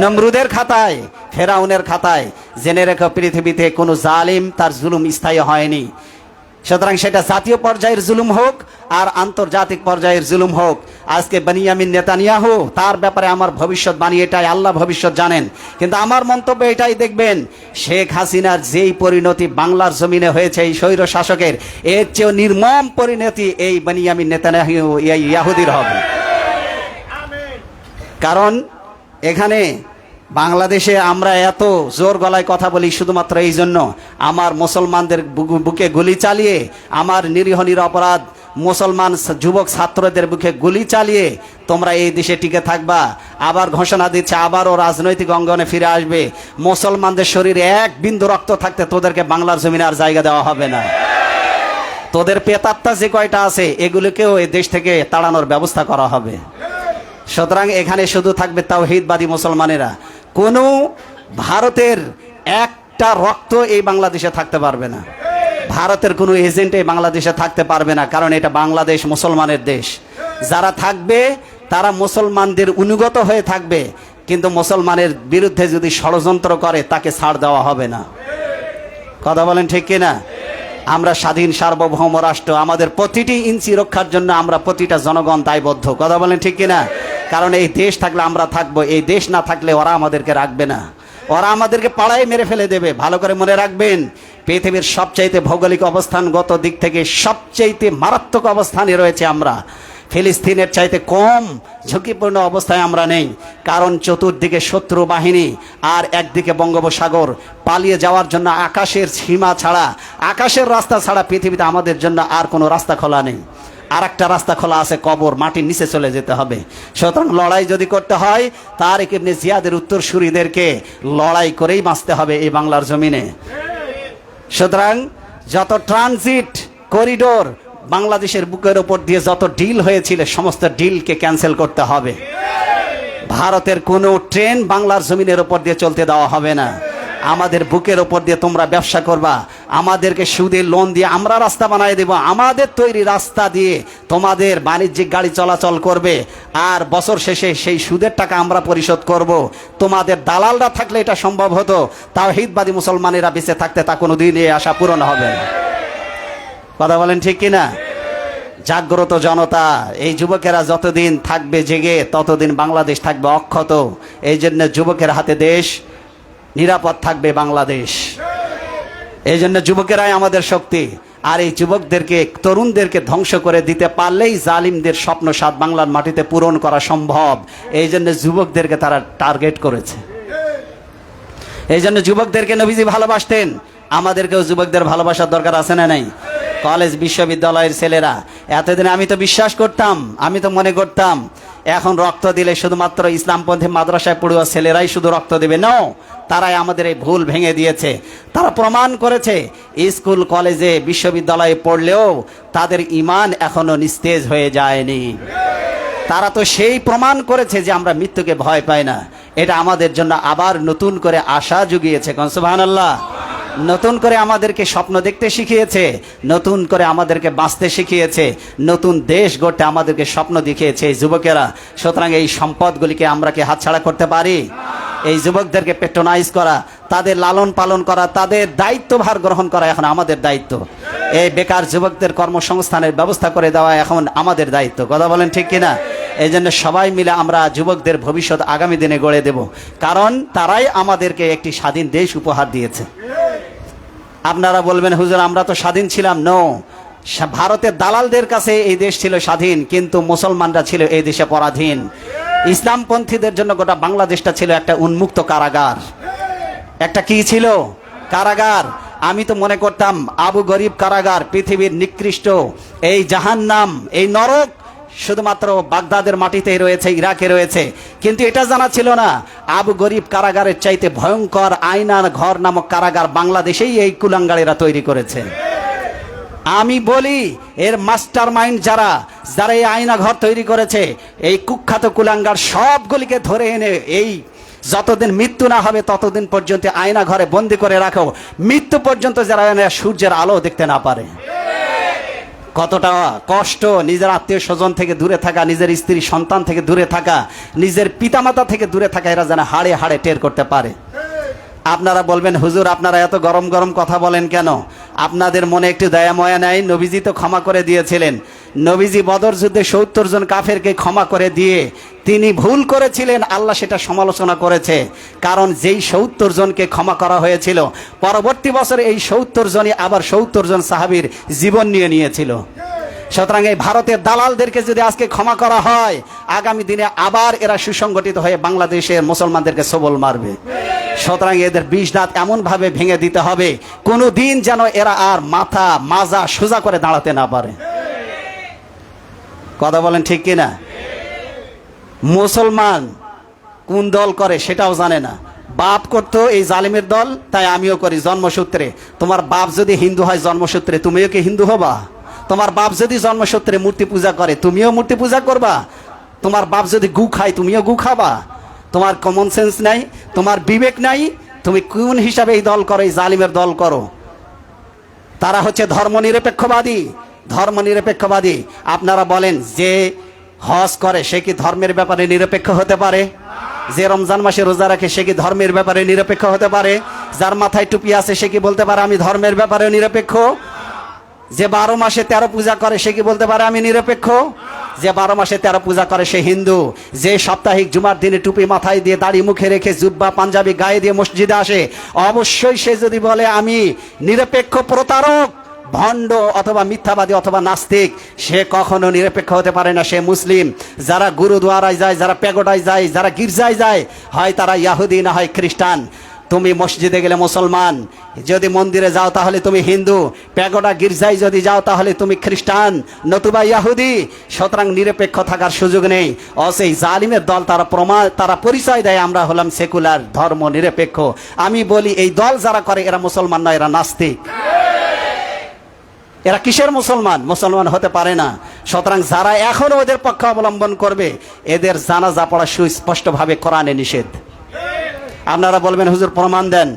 নমরুদের খাতায়, ফেরাউনের খাতায়। জেনে রেখো পৃথিবীতে কোনো জালিম তার জুলুম স্থায়ী হয়নি। সুতরাং সেটা জাতীয় পর্যায়ের জুলুম হোক আর আন্তর্জাতিক পর্যায়ের জুলুম হোক। আজকে বেনিয়ামিন নেতানিয়াহু, তার ব্যাপারে আমার ভবিষ্যৎবাণী এটাই, আল্লাহ ভবিষ্যৎ জানেন। কিন্তু আমার মন্তব্য এটাই, দেখবেন শেখ হাসিনার যেই পরিণতি বাংলার জমিনে হয়েছে এই স্বৈর শাসকের, এর চেয়েও নির্মম পরিণতি এই বেনিয়ামিন নেতানিয়াহু এই ইয়াহুদির হবে। কারণ এখানে বাংলাদেশে আমরা এত জোর গলায় কথা বলি শুধুমাত্র এই জন্য, আমার মুসলমানদের বুকে গুলি চালিয়ে, আমার নিরীহ নিরপরাধ মুসলমান যুবক ছাত্রদের বুকে গুলি চালিয়ে তোমরা এই দেশে টিকে থাকবা। আবার ঘোষণা দিচ্ছে আবারও রাজনৈতিক অঙ্গনে ফিরে আসবে। মুসলমানদের শরীরে এক বিন্দু রক্ত থাকতে তোদেরকে বাংলার জমিনে আর জায়গা দেওয়া হবে না। তোদের পেতাত্তা যে কয়টা আছে এগুলোকেও এই দেশ থেকে তাড়ানোর ব্যবস্থা করা হবে। সুতরাং এখানে শুধু থাকবে তাওহীদবাদী মুসলমানেরা। কোনো ভারতের একটা রক্ত এই বাংলাদেশে থাকতে পারবে না, ভারতের কোনো এজেন্ট এই বাংলাদেশে থাকতে পারবে না। কারণ এটা বাংলাদেশ মুসলমানের দেশ। যারা থাকবে তারা মুসলমানদের অনুগত হয়ে থাকবে, কিন্তু মুসলমানের বিরুদ্ধে যদি ষড়যন্ত্র করে তাকে ছাড় দেওয়া হবে না। কথা বলেন ঠিক কিনা? আমরা স্বাধীন সার্বভৌম রাষ্ট্র, আমাদের প্রতিটি ইঞ্চি রক্ষার জন্য আমরা প্রতিটা জনগণ দায়বদ্ধ। কথা বলেন ঠিক কিনা? কারণ এই দেশ থাকলে আমরা থাকবো, এই দেশ না থাকলে ওরা আমাদেরকে রাখবে না। ওরা আমাদেরকে পাড়ায় মেরে ফেলে দেবে। ভালো করে মনে রাখবেন, পৃথিবীর সবচাইতে ভৌগোলিক অবস্থানগত দিক থেকে সবচাইতে মারাত্মক অবস্থানে রয়েছে আমরা। ফিলিস্তিনের চাইতে কম ঝুঁকিপূর্ণ অবস্থায় আমরা নেই, কারণ চতুর্দিকে শত্রু বাহিনী আর একদিকে বঙ্গোপসাগর। পালিয়ে যাওয়ার জন্য আকাশের সীমা ছাড়া, আকাশের রাস্তা ছাড়া পৃথিবীতে আমাদের জন্য আর কোনো রাস্তা খোলা নেই। আর একটা রাস্তা খোলা আছে, কবর, মাটির নিচে চলে যেতে হবে। সুতরাং লড়াই যদি করতে হয়, তারেক ইবনে জিয়াদের উত্তরসূরিদেরকে লড়াই করেই বাঁচতে হবে এই বাংলার জমিনে। সুতরাং যত ট্রানজিট করিডোর বাংলাদেশের বুকের ওপর দিয়ে যত ডিল হয়েছিল, সমস্ত ডিলকে ক্যান্সেল করতে হবে। ভারতের কোনো ট্রেন বাংলার জমিনের ওপর দিয়ে চলতে দেওয়া হবে না। আমাদের বুকের ওপর দিয়ে তোমরা ব্যবসা করবা, আমাদেরকে সুদে লোন দিয়ে আমরা রাস্তা বানিয়ে দেব, আমাদের তৈরি রাস্তা দিয়ে তোমাদের বাণিজ্যিক গাড়ি চলাচল করবে, আর বছর শেষে সেই সুদের টাকা আমরা পরিশোধ করব। তোমাদের দালালরা থাকলে এটা সম্ভব হতো, তাওহীদবাদী মুসলমানেরা বেঁচে থাকতে তা কোনোদিন এই আশা পূরণ হবে না। কথা বলেন ঠিক কিনা? জাগ্রত জনতা, এই যুবকেরা যতদিন থাকবে জেগে, ততদিন বাংলাদেশ থাকবে অক্ষত। এই জন্য যুবকের হাতে দেশ, নিরাপদ থাকবে বাংলাদেশ। এই জন্য যুবকেরাই আমাদের শক্তি। আর এই যুবকদেরকে, তরুণদেরকে ধ্বংস করে দিতে পারলেই জালিমদের স্বপ্ন সাত বাংলার মাটিতে পূরণ করা সম্ভব। এই জন্য যুবকদেরকে তারা টার্গেট করেছে। এই জন্য যুবকদেরকে নবীজি ভালোবাসতেন। আমাদেরকেও যুবকদের ভালোবাসার দরকার আছে না নাই? কলেজ বিশ্ববিদ্যালয়ের ছেলেরা, এতদিন আমি তো বিশ্বাস করতাম, আমি তো মনে করতাম এখন রক্ত দিলে শুধুমাত্র ইসলামপন্থী মাদ্রাসায় পড়ুয়া ছেলেরাই শুধু রক্ত দেবে। নো, তারাই আমাদের এই ভুল ভেঙে দিয়েছে। তারা প্রমাণ করেছে স্কুল কলেজে বিশ্ববিদ্যালয়ে পড়লেও তাদের ঈমান এখনো নিস্তেজ হয়ে যায়নি। তারা তো সেই প্রমাণ করেছে যে আমরা মৃত্যুকে ভয় পাই না। এটা আমাদের জন্য আবার নতুন করে আশা জুগিয়েছে। সুবহানাল্লাহ। নতুন করে আমাদেরকে স্বপ্ন দেখতে শিখিয়েছে, নতুন করে আমাদেরকে বাঁচতে শিখিয়েছে, নতুন দেশ গড়তে আমাদেরকে স্বপ্ন দেখিয়েছে এই যুবকেরা। সুতরাং এই সম্পদগুলিকে আমরা কি হাতছাড়া করতে পারি? এই যুবকদেরকে পেট্রোনাইজ করা, তাদের লালন পালন করা, তাদের দায়িত্বভার গ্রহণ করা এখন আমাদের দায়িত্ব। এই বেকার যুবকদের কর্মসংস্থানের ব্যবস্থা করে দেওয়া এখন আমাদের দায়িত্ব। কথা বলেন ঠিক কিনা? এই জন্য সবাই মিলে আমরা যুবকদের ভবিষ্যৎ আগামী দিনে গড়ে দেব, কারণ তারাই আমাদেরকে একটি স্বাধীন দেশ উপহার দিয়েছে। আপনারা বলবেন, হুজুর আমরা তো স্বাধীন ছিলাম। নো, ভারতের দালালদের কাছে এই দেশ ছিল স্বাধীন, কিন্তু মুসলমানরা ছিল এই দেশে পরাধীন। ইসলামপন্থীদের জন্য গোটা বাংলাদেশটা ছিল একটা উন্মুক্ত কারাগার। একটা কি ছিল? কারাগার। আমি তো মনে করতাম আবু গরিব কারাগার পৃথিবীর নিকৃষ্ট, এই জাহান্নাম, এই নরক শুধুমাত্র বাগদাদের মাটিতেই রয়েছে, ইরাকে রয়েছে। কিন্তু এটা জানা ছিল না আবু গরিব কারাগারের চাইতে ভয়ঙ্কর আয়নার ঘর নামক কারাগার বাংলাদেশেই এই কুলাঙ্গাড়েরা তৈরি করেছে। আমি বলি এর মাস্টার মাইন্ড যারা যারা এই আয়না ঘর তৈরি করেছে, এই কুখ্যাত কুলাঙ্গার সবগুলিকে ধরে এনে এই যতদিন মৃত্যু না হবে ততদিন পর্যন্ত আয়না ঘরে বন্দি করে রাখো, মৃত্যু পর্যন্ত যারা সূর্যের আলো দেখতে না পারে। কতটা কষ্ট নিজের আত্মীয় স্বজন থেকে দূরে থাকা, নিজের স্ত্রী সন্তান থেকে দূরে থাকা, নিজের পিতামাতা থেকে দূরে থাকা, এরা যেন হাড়ে হাড়ে টের করতে পারে। আপনারা বলবেন, হুজুর আপনারা এত গরম গরম কথা বলেন কেন? আপনাদের মনে একটু দয়া ময়া নাই? নবীজি তো ক্ষমা করে দিয়েছিলেন। নবীজি বদর যুদ্ধে 70 জন কাফেরকে ক্ষমা করে দিয়ে তিনি ভুল করেছিলেন, আল্লাহ সেটা সমালোচনা করেছে। কারণ যেই 70 জনকে ক্ষমা করা হয়েছিল, পরবর্তী বছর এই 70 জনই আবার 70 জন সাহাবীর জীবন নিয়ে নিয়েছিল। সুতরাং এই ভারতের দালালদেরকে যদি আজকে ক্ষমা করা হয়, আগামী দিনে আবার এরা সুসংগঠিত হয়ে বাংলাদেশের মুসলমানদেরকে সবল মারবে। সুতরাং এদের 20 দাঁত এমন ভাবে ভেঙে দিতে হবে, কোনো দিন যেন এরা আর মাথা মাজা সোজা করে দাঁড়াতে না পারে। কথা বলেন ঠিক কিনা? মুসলমান কোন দল করে সেটাও জানে না। বাপ করতো এই জালিমের দল, তাই আমিও করি জন্মসূত্রে। তোমার বাপ যদি হিন্দু হয় জন্মসূত্রে, তুমিও কি হিন্দু হবা? তোমার বাপ যদি জন্মসূত্রে মূর্তি পূজা করে, তুমিও মূর্তি পূজা করবা? তোমার বাপ যদি গু খায়, তুমিও গু খাবা? তোমার কমন সেন্স নাই? তোমার বিবেক নাই? তুমি কোন হিসাবে এই দল করো, এই জালিমের দল করো? তারা হচ্ছে ধর্মনিরপেক্ষবাদী। ধর্মনিরপেক্ষবাদী। আপনারা বলেন, যে হজ করে সে কি ধর্মের ব্যাপারে নিরপেক্ষ হতে পারে? যে রমজান মাসে রোজা রাখে সে কি ধর্মের ব্যাপারে নিরপেক্ষ হতে পারে? যার মাথায় টুপি আছে সে কি বলতে পারে আমি ধর্মের ব্যাপারে নিরপেক্ষ? যে 12 মাসে 13 পূজা করে সে কি বলতে পারে আমি নিরপেক্ষ? যে 12 মাসে 13 পূজা করে সে হিন্দু, যে সাপ্তাহিক জুমার দিনে টুপি মাথায় দিয়ে দাড়ি মুখে রেখে জুব্বা পাঞ্জাবি গায়ে দিয়ে মসজিদে আসে, অবশ্যই সে যদি বলে আমি নিরপেক্ষ প্রতারক, ভণ্ড অথবা মিথ্যাবাদী অথবা নাস্তিক, সে কখনো নিরপেক্ষ হতে পারে না, সে মুসলিম। যারা গুরুদুয়ারায় যায়, যারা প্যাগোডায় যায়, যারা গির্জায় যায়, হয় তারা ইয়াহুদি না হয় খ্রিস্টান। তুমি মসজিদে গেলে মুসলমান, যদি মন্দিরে যাও তাহলে তুমি হিন্দু, প্যাগোডা গির্জায় যদি যাও তাহলে তুমি খ্রিস্টান নতুবা ইয়াহুদি। সুতরাং নিরপেক্ষ থাকার সুযোগ নেই। সেই জালিমের দল তারা পরিচয় দেয় আমরা হলাম সেকুলার, ধর্ম নিরপেক্ষ। আমি বলি এই দল যারা করে এরা মুসলমান নয়, এরা নাস্তিক। এরা কিসের মুসলমান? মুসলমান হতে পারে না। সুতরাং যারা এখনো ওদের পক্ষ অবলম্বন করবে, এদের জানাজা পড়া সুস্পষ্টভাবে কোরআনে নিষেধ। আপনারা বলবেন হুজুর প্রমাণ দেন।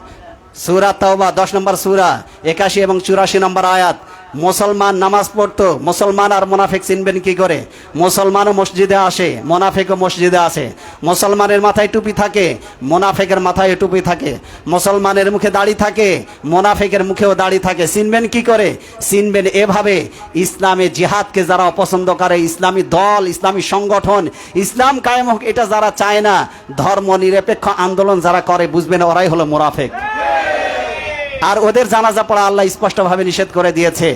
সূরা তাওবা 10 নম্বর সূরা 81 এবং 84 নম্বর আয়াত। মুসলমান নামাজ পড়তো, মুসলমান আর মুনাফিক চিনবেন কি করে? মুসলমানও মসজিদে আসে, মুনাফিকও মসজিদে আসে। মুসলমানের মাথায় টুপি থাকে, মুনাফিকের মাথায় টুপি থাকে। মুসলমানের মুখে দাড়ি থাকে, মুনাফিকের মুখেও দাড়ি থাকে। চিনবেন কি করে? চিনবেন এভাবে, ইসলামে জিহাদকে যারা অপছন্দ করে, ইসলামী দল, ইসলামী সংগঠন, ইসলাম কায়েম হোক এটা যারা চায় না, ধর্ম নিরপেক্ষ আন্দোলন যারা করে, বুঝবেন ওরাই হলো মুনাফিক। আর ওদের জানাজা পড়া আল্লাহ স্পষ্টভাবে নিষেধ করে দিয়েছে।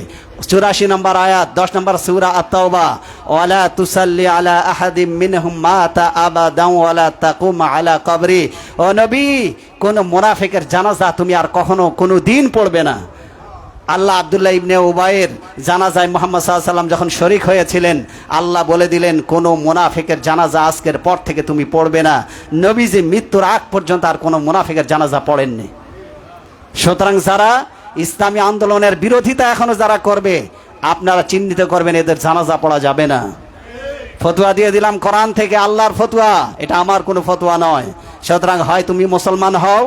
84 নম্বর আয়াত 10 নম্বর সূরা আত-তাওবা, ওয়ালা তুসাল্লি আলা আহাদিম মিনহুম মাতা আবাদান ওয়ালা তাকুম আলা কবরি। ও নবী, কোন মুনাফিকের জানাজা তুমি আর কখনো কোনো দিন পড়বে না। আল্লাহ আব্দুল্লাহ ইবনে উবাইয়ের জানাজায় মুহাম্মদ সাল্লাল্লাহু আলাইহি ওয়াসাল্লাম যখন শরীক হয়েছিলেন, আল্লাহ বলে দিলেন কোনো মুনাফিকের জানাজা আজকের পর থেকে তুমি পড়বে না। নবীজি মৃত্যুর আগ পর্যন্ত আর কোনো মুনাফিকের জানাজা পড়েননি। সুতরাং যারা ইসলামী আন্দোলনের বিরোধিতা এখনো যারা করবে, আপনারা চিহ্নিত করবেন এদের জানাজা পড়া যাবে না। ফতোয়া দিয়ে দিলাম কোরআন থেকে, আল্লাহর ফতোয়া, এটা আমার কোনো ফতোয়া নয়। সুতরাং হয় তুমি মুসলমান হও,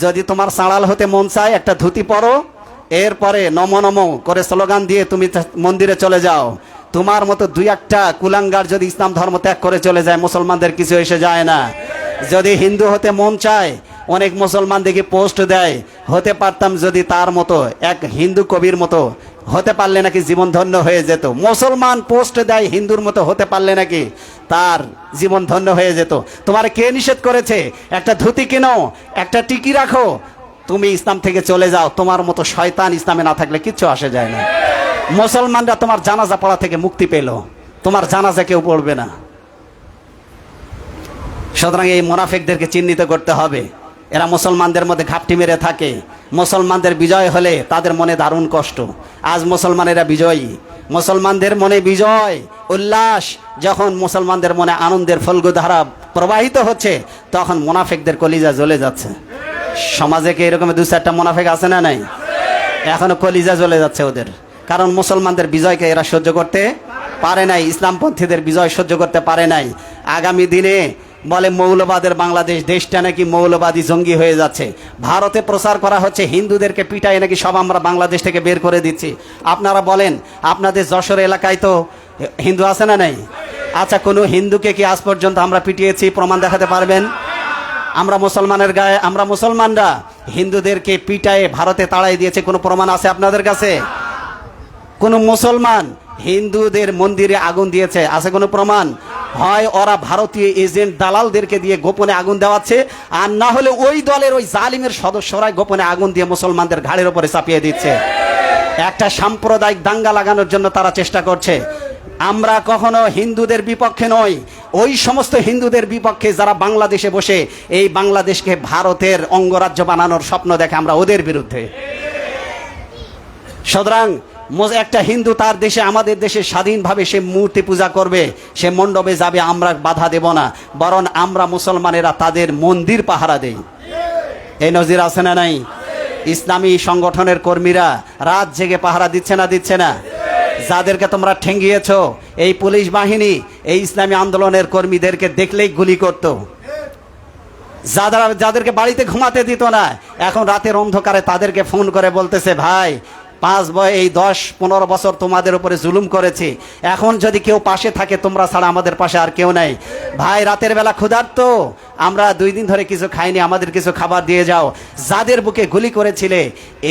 যদি তোমার সাঁড়াল হতে মন চায় একটা ধুতি পরো, এরপরে নমো নমো করে স্লোগান দিয়ে তুমি মন্দিরে চলে যাও। তোমার মতো দুই একটা কুলাঙ্গার যদি ইসলাম ধর্ম ত্যাগ করে চলে যায়, মুসলমানদের কিছু এসে যায় না। যদি হিন্দু হতে মন চায়, অনেক মুসলমান দেখি পোস্ট দেয়, হতে পারতাম যদি তার মতো, এক হিন্দু কবির মতো হতে পারলে নাকি জীবন ধন্য হয়ে যেত। মুসলমান পোস্ট দেয় হিন্দুর মতো হতে পারলে নাকি তার জীবন ধন্য হয়ে যেত। তোমার কে নিষেধ করেছে? একটা ধুতি কিনো, একটা টিকি রাখো, তুমি ইসলাম থেকে চলে যাও। তোমার মতো শয়তান ইসলামে না থাকলে কিচ্ছু আসে যায় না। মুসলমানরা তোমার জানাজা পড়া থেকে মুক্তি পেল, তোমার জানাজা কেউ পড়বে না। সুতরাং এই মুনাফিকদেরকে চিহ্নিত করতে হবে। এরা মুসলমানদের মধ্যে ঘাপটি মেরে থাকে। মুসলমানদের বিজয় হলে তাদের মনে দারুণ কষ্ট। আজ মুসলমানেরা বিজয়ী, মুসলমানদের মনে বিজয় উল্লাস। যখন মুসলমানদের মনে আনন্দের ফল্গুধারা প্রবাহিত হচ্ছে, তখন মুনাফিকদের কলিজা জ্বলে যাচ্ছে। সমাজে কি এরকম 2-4টা মুনাফিক আছে না নাই? এখনো কলিজা জ্বলে যাচ্ছে ওদের, কারণ মুসলমানদের বিজয়কে এরা সহ্য করতে পারে নাই, ইসলামপন্থীদের বিজয় সহ্য করতে পারে নাই। আগামী দিনে বলে মৌলবাদের বাংলাদেশ, দেশটা নাকি মৌলবাদী জঙ্গি হয়ে যাচ্ছে। ভারতে প্রচার করা হচ্ছে হিন্দুদেরকে পিটায় নাকি সব আমরা বাংলাদেশ থেকে বের করে দিচ্ছি। আপনারা বলেন, আপনাদের যশোর এলাকায় তো হিন্দু আছে না নাই? আচ্ছা, কোনো হিন্দুকে কি আজ পর্যন্ত আমরা পিটিয়েছি? প্রমাণ দেখাতে পারবেন? আমরা মুসলমানের গায়ে, আমরা মুসলমানরা হিন্দুদেরকে পিটায়ে ভারতে তাড়াই দিয়েছে, কোনো প্রমাণ আছে আপনাদের কাছে? কোন মুসলমান হিন্দুদের মন্দিরে আগুন দিয়েছে, আছে কোনো প্রমাণ? হয় ওরা ভারতীয় এজেন্ট দালালদেরকে দিয়ে গোপনে আগুন দেওয়াচ্ছে, আর না হলে ওই দলের ওই জালিমের সদস্যরাই গোপনে আগুন দিয়ে মুসলমানদের ঘাড়ের উপরে চাপিয়ে দিচ্ছে। একটা সাম্প্রদায়িক দাঙ্গা লাগানোর জন্য তারা চেষ্টা করছে। আমরা কখনো হিন্দুদের বিপক্ষে নই, ওই সমস্ত হিন্দুদের বিপক্ষে যারা বাংলাদেশে বসে এই বাংলাদেশকে ভারতের অঙ্গরাজ্য বানানোর স্বপ্ন দেখে, আমরা ওদের বিরুদ্ধে। সুতরাং একটা হিন্দু তার দেশে, আমাদের দেশে স্বাধীনভাবে সে মূর্তি পূজা করবে, সে মণ্ডপে যাবে, আমরা বাধা দেব না, বরং আমরা মুসলমানেরা তাদের মন্দির পাহারা দেই। এই নজির আছে না নাই? ইসলামী সংগঠনের কর্মীরা রাত জেগে পাহারা দিচ্ছে না, দিচ্ছে না? যাদেরকে তোমরা ঠেঙ্গিয়েছ, এই পুলিশ বাহিনী এই ইসলামী আন্দোলনের কর্মীদেরকে দেখলেই গুলি করত। যাদেরকে বাড়িতে ঘুমাতে দিত না, এখন রাতের অন্ধকারে তাদেরকে ফোন করে বলতেছে, ভাই 10-15 বছর তোমাদের উপরে জুলুম করেছি, এখন যদি কেউ পাশে থাকে তোমরা ছাড়া আমাদের পাশে আর কেউ নাই। ভাই রাতের বেলা ক্ষুধার্ত, আমরা 2 দিন ধরে কিছু খাইনি, আমাদের কিছু খাবার দিয়ে যাও। যাদের বুকে গুলি করেছিলে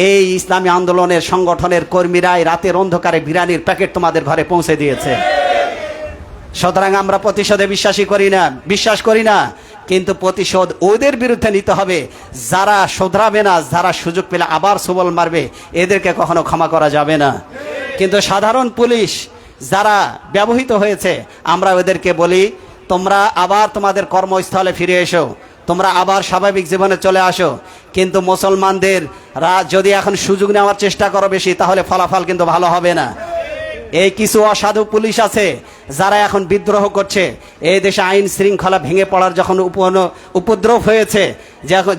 এই ইসলামী আন্দোলনের সংগঠনের কর্মীরাই রাতের অন্ধকারে বিরিয়ানির প্যাকেট তোমাদের ঘরে পৌঁছে দিয়েছে। সুতরাং আমরা প্রতিশোধে বিশ্বাস করি না, কিন্তু প্রতিশোধ ওদের বিরুদ্ধে নিতে হবে যারা শোধরাবে না, যারা সুযোগ পেলে আবার সবল মারবে, এদেরকে কখনো ক্ষমা করা যাবে না। কিন্তু সাধারণ পুলিশ যারা ব্যবহৃত হয়েছে, আমরা ওদেরকে বলি তোমরা আবার তোমাদের কর্মস্থলে ফিরে এসো, তোমরা আবার স্বাভাবিক জীবনে চলে আসো। কিন্তু মুসলমানদের যদি এখন সুযোগ নেওয়ার চেষ্টা করো বেশি, তাহলে ফলাফল কিন্তু ভালো হবে না। এই কিছু অসাধু পুলিশ আছে যারা এখন বিদ্রোহ করছে। এই দেশে আইন শৃঙ্খলা ভেঙে পড়ার যখন উপদ্রব হয়েছে,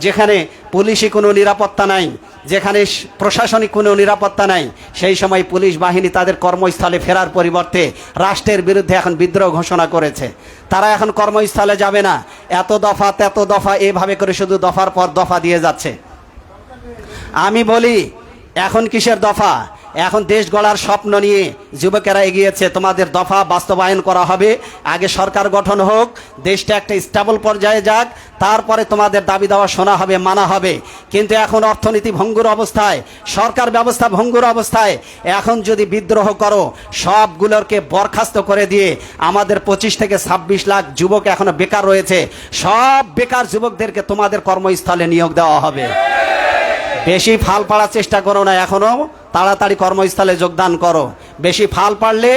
যেখানে পুলিশি কোনো নিরাপত্তা নাই, যেখানে প্রশাসনিক কোনো নিরাপত্তা নাই, সেই সময় পুলিশ বাহিনী তাদের কর্মস্থলে ফেরার পরিবর্তে রাষ্ট্রের বিরুদ্ধে এখন বিদ্রোহ ঘোষণা করেছে। তারা এখন কর্মস্থলে যাবে না, এত দফা তেত দফা এভাবে করে শুধু দফার পর দফা দিয়ে যাচ্ছে। আমি বলি এখন কিসের দফা? এখন দেশ গড়ার স্বপ্ন নিয়ে যুবকেরা এগিয়েছে, তোমাদের দফা বাস্তবায়ন করা হবে। আগে সরকার গঠন হোক, দেশটা একটা স্টেবল পর্যায়ে যাক, তারপরে তোমাদের দাবি দেওয়া শোনা হবে, মানা হবে। কিন্তু এখন অর্থনীতি ভঙ্গুর অবস্থায়, সরকার ব্যবস্থা ভঙ্গুর অবস্থায়, এখন যদি বিদ্রোহ করো, সবগুলোকে বরখাস্ত করে দিয়ে আমাদের 25 থেকে 26 লাখ যুবক এখনো বেকার রয়েছে, সব বেকার যুবকদেরকে তোমাদের কর্মস্থলে নিয়োগ দেওয়া হবে। বেশি ফাল পাড়ার চেষ্টা করো না, এখনো তাড়াতাড়ি কর্মস্থলে যোগদান করো। বেশি ফাল পারলে,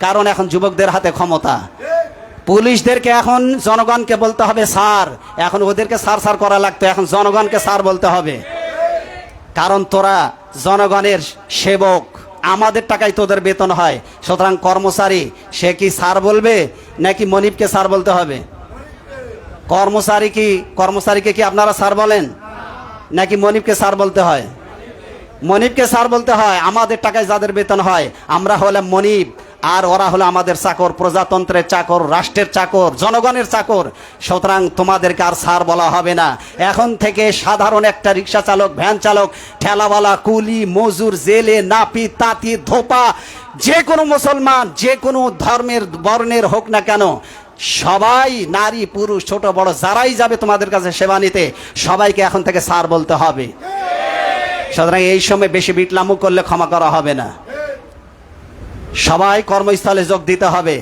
কারণ এখন যুবকদের হাতে ক্ষমতা। পুলিশদেরকে এখন জনগণকে বলতে হবে স্যার, এখন ওদেরকে স্যার স্যার করা লাগতো, এখন জনগণকে স্যার বলতে হবে। কারণ তোরা জনগণের সেবক, আমাদের টাকায় তোদের বেতন হয়। সুতরাং কর্মচারী সে কি স্যার বলবে নাকি মনিবকে স্যার বলতে হবে? কর্মচারীকে কি আপনারা স্যার বলেন নাকি মনিবকে স্যার বলতে হয়? মনিবকে স্যার বলতে হয়। আমাদের টাকায় যাদের বেতন হয়, আমরা হলাম মনিব, আর ওরা হলো আমাদের চাকর, প্রজাতন্ত্রের চাকর, রাষ্ট্রের চাকর, জনগণের চাকর। সুতরাং তোমাদেরকে আর স্যার বলা হবে না। এখন থেকে সাধারণ একটা রিক্সা চালক, ভ্যান চালক, ঠেলাওয়ালা, কুলি, মজুর, জেলে, নাপিত, তাঁতি, ধোপা, যে কোনো মুসলমান, যে কোনো ধর্মের বর্ণের হোক না কেন, সবাই, নারী পুরুষ ছোট বড় যারাই যাবে তোমাদের কাছে সেবা নিতে, সবাইকে এখন থেকে স্যার বলতে হবে। সুতরাং এই সময় বেশি বিটলামু করলে ক্ষমা করা হবে না। সবাই কর্মস্থলে যোগ দিতে হবে।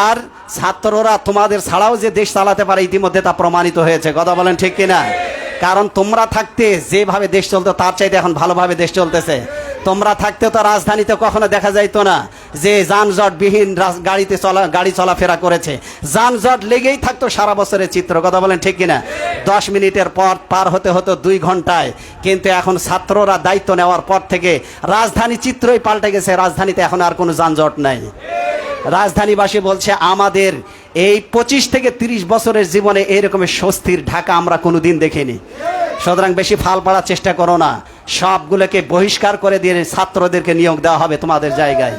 আর ছাত্ররা তোমাদের ছাড়াও যে দেশ চালাতে পারে, ইতিমধ্যে তা প্রমাণিত হয়েছে। কথা বলেন ঠিক কিনা? কারণ তোমরা থাকতে যেভাবে দেশ চলতো তার চাইতে এখন ভালোভাবে দেশ চলতেছে। তোমরা থাকতে তো রাজধানীতে কখনো দেখা যাইতো না যে যানজটবিহীন গাড়ি চলাফেরা করেছে। যানজট লেগেই থাকতো সারা বছরের চিত্র। কথা বলেন ঠিক কিনা? 10 মিনিটের পর পার হতে হতো 2 ঘন্টায়। কিন্তু এখন ছাত্ররা দায়িত্ব নেওয়ার পর থেকে রাজধানী চিত্রই পাল্টে গেছে। রাজধানীতে এখন আর কোনো যানজট নাই। রাজধানীবাসী বলছে আমাদের এই 25 থেকে 30 বছরের জীবনে এইরকমের স্বস্তির ঢাকা আমরা কোনোদিন দেখিনি। সুতরাং বেশি ফাল পাড়ার চেষ্টা করো না, সবগুলোকে বহিষ্কার করে দিয়ে ছাত্রদেরকে নিয়োগ দেওয়া হবে তোমাদের জায়গায়।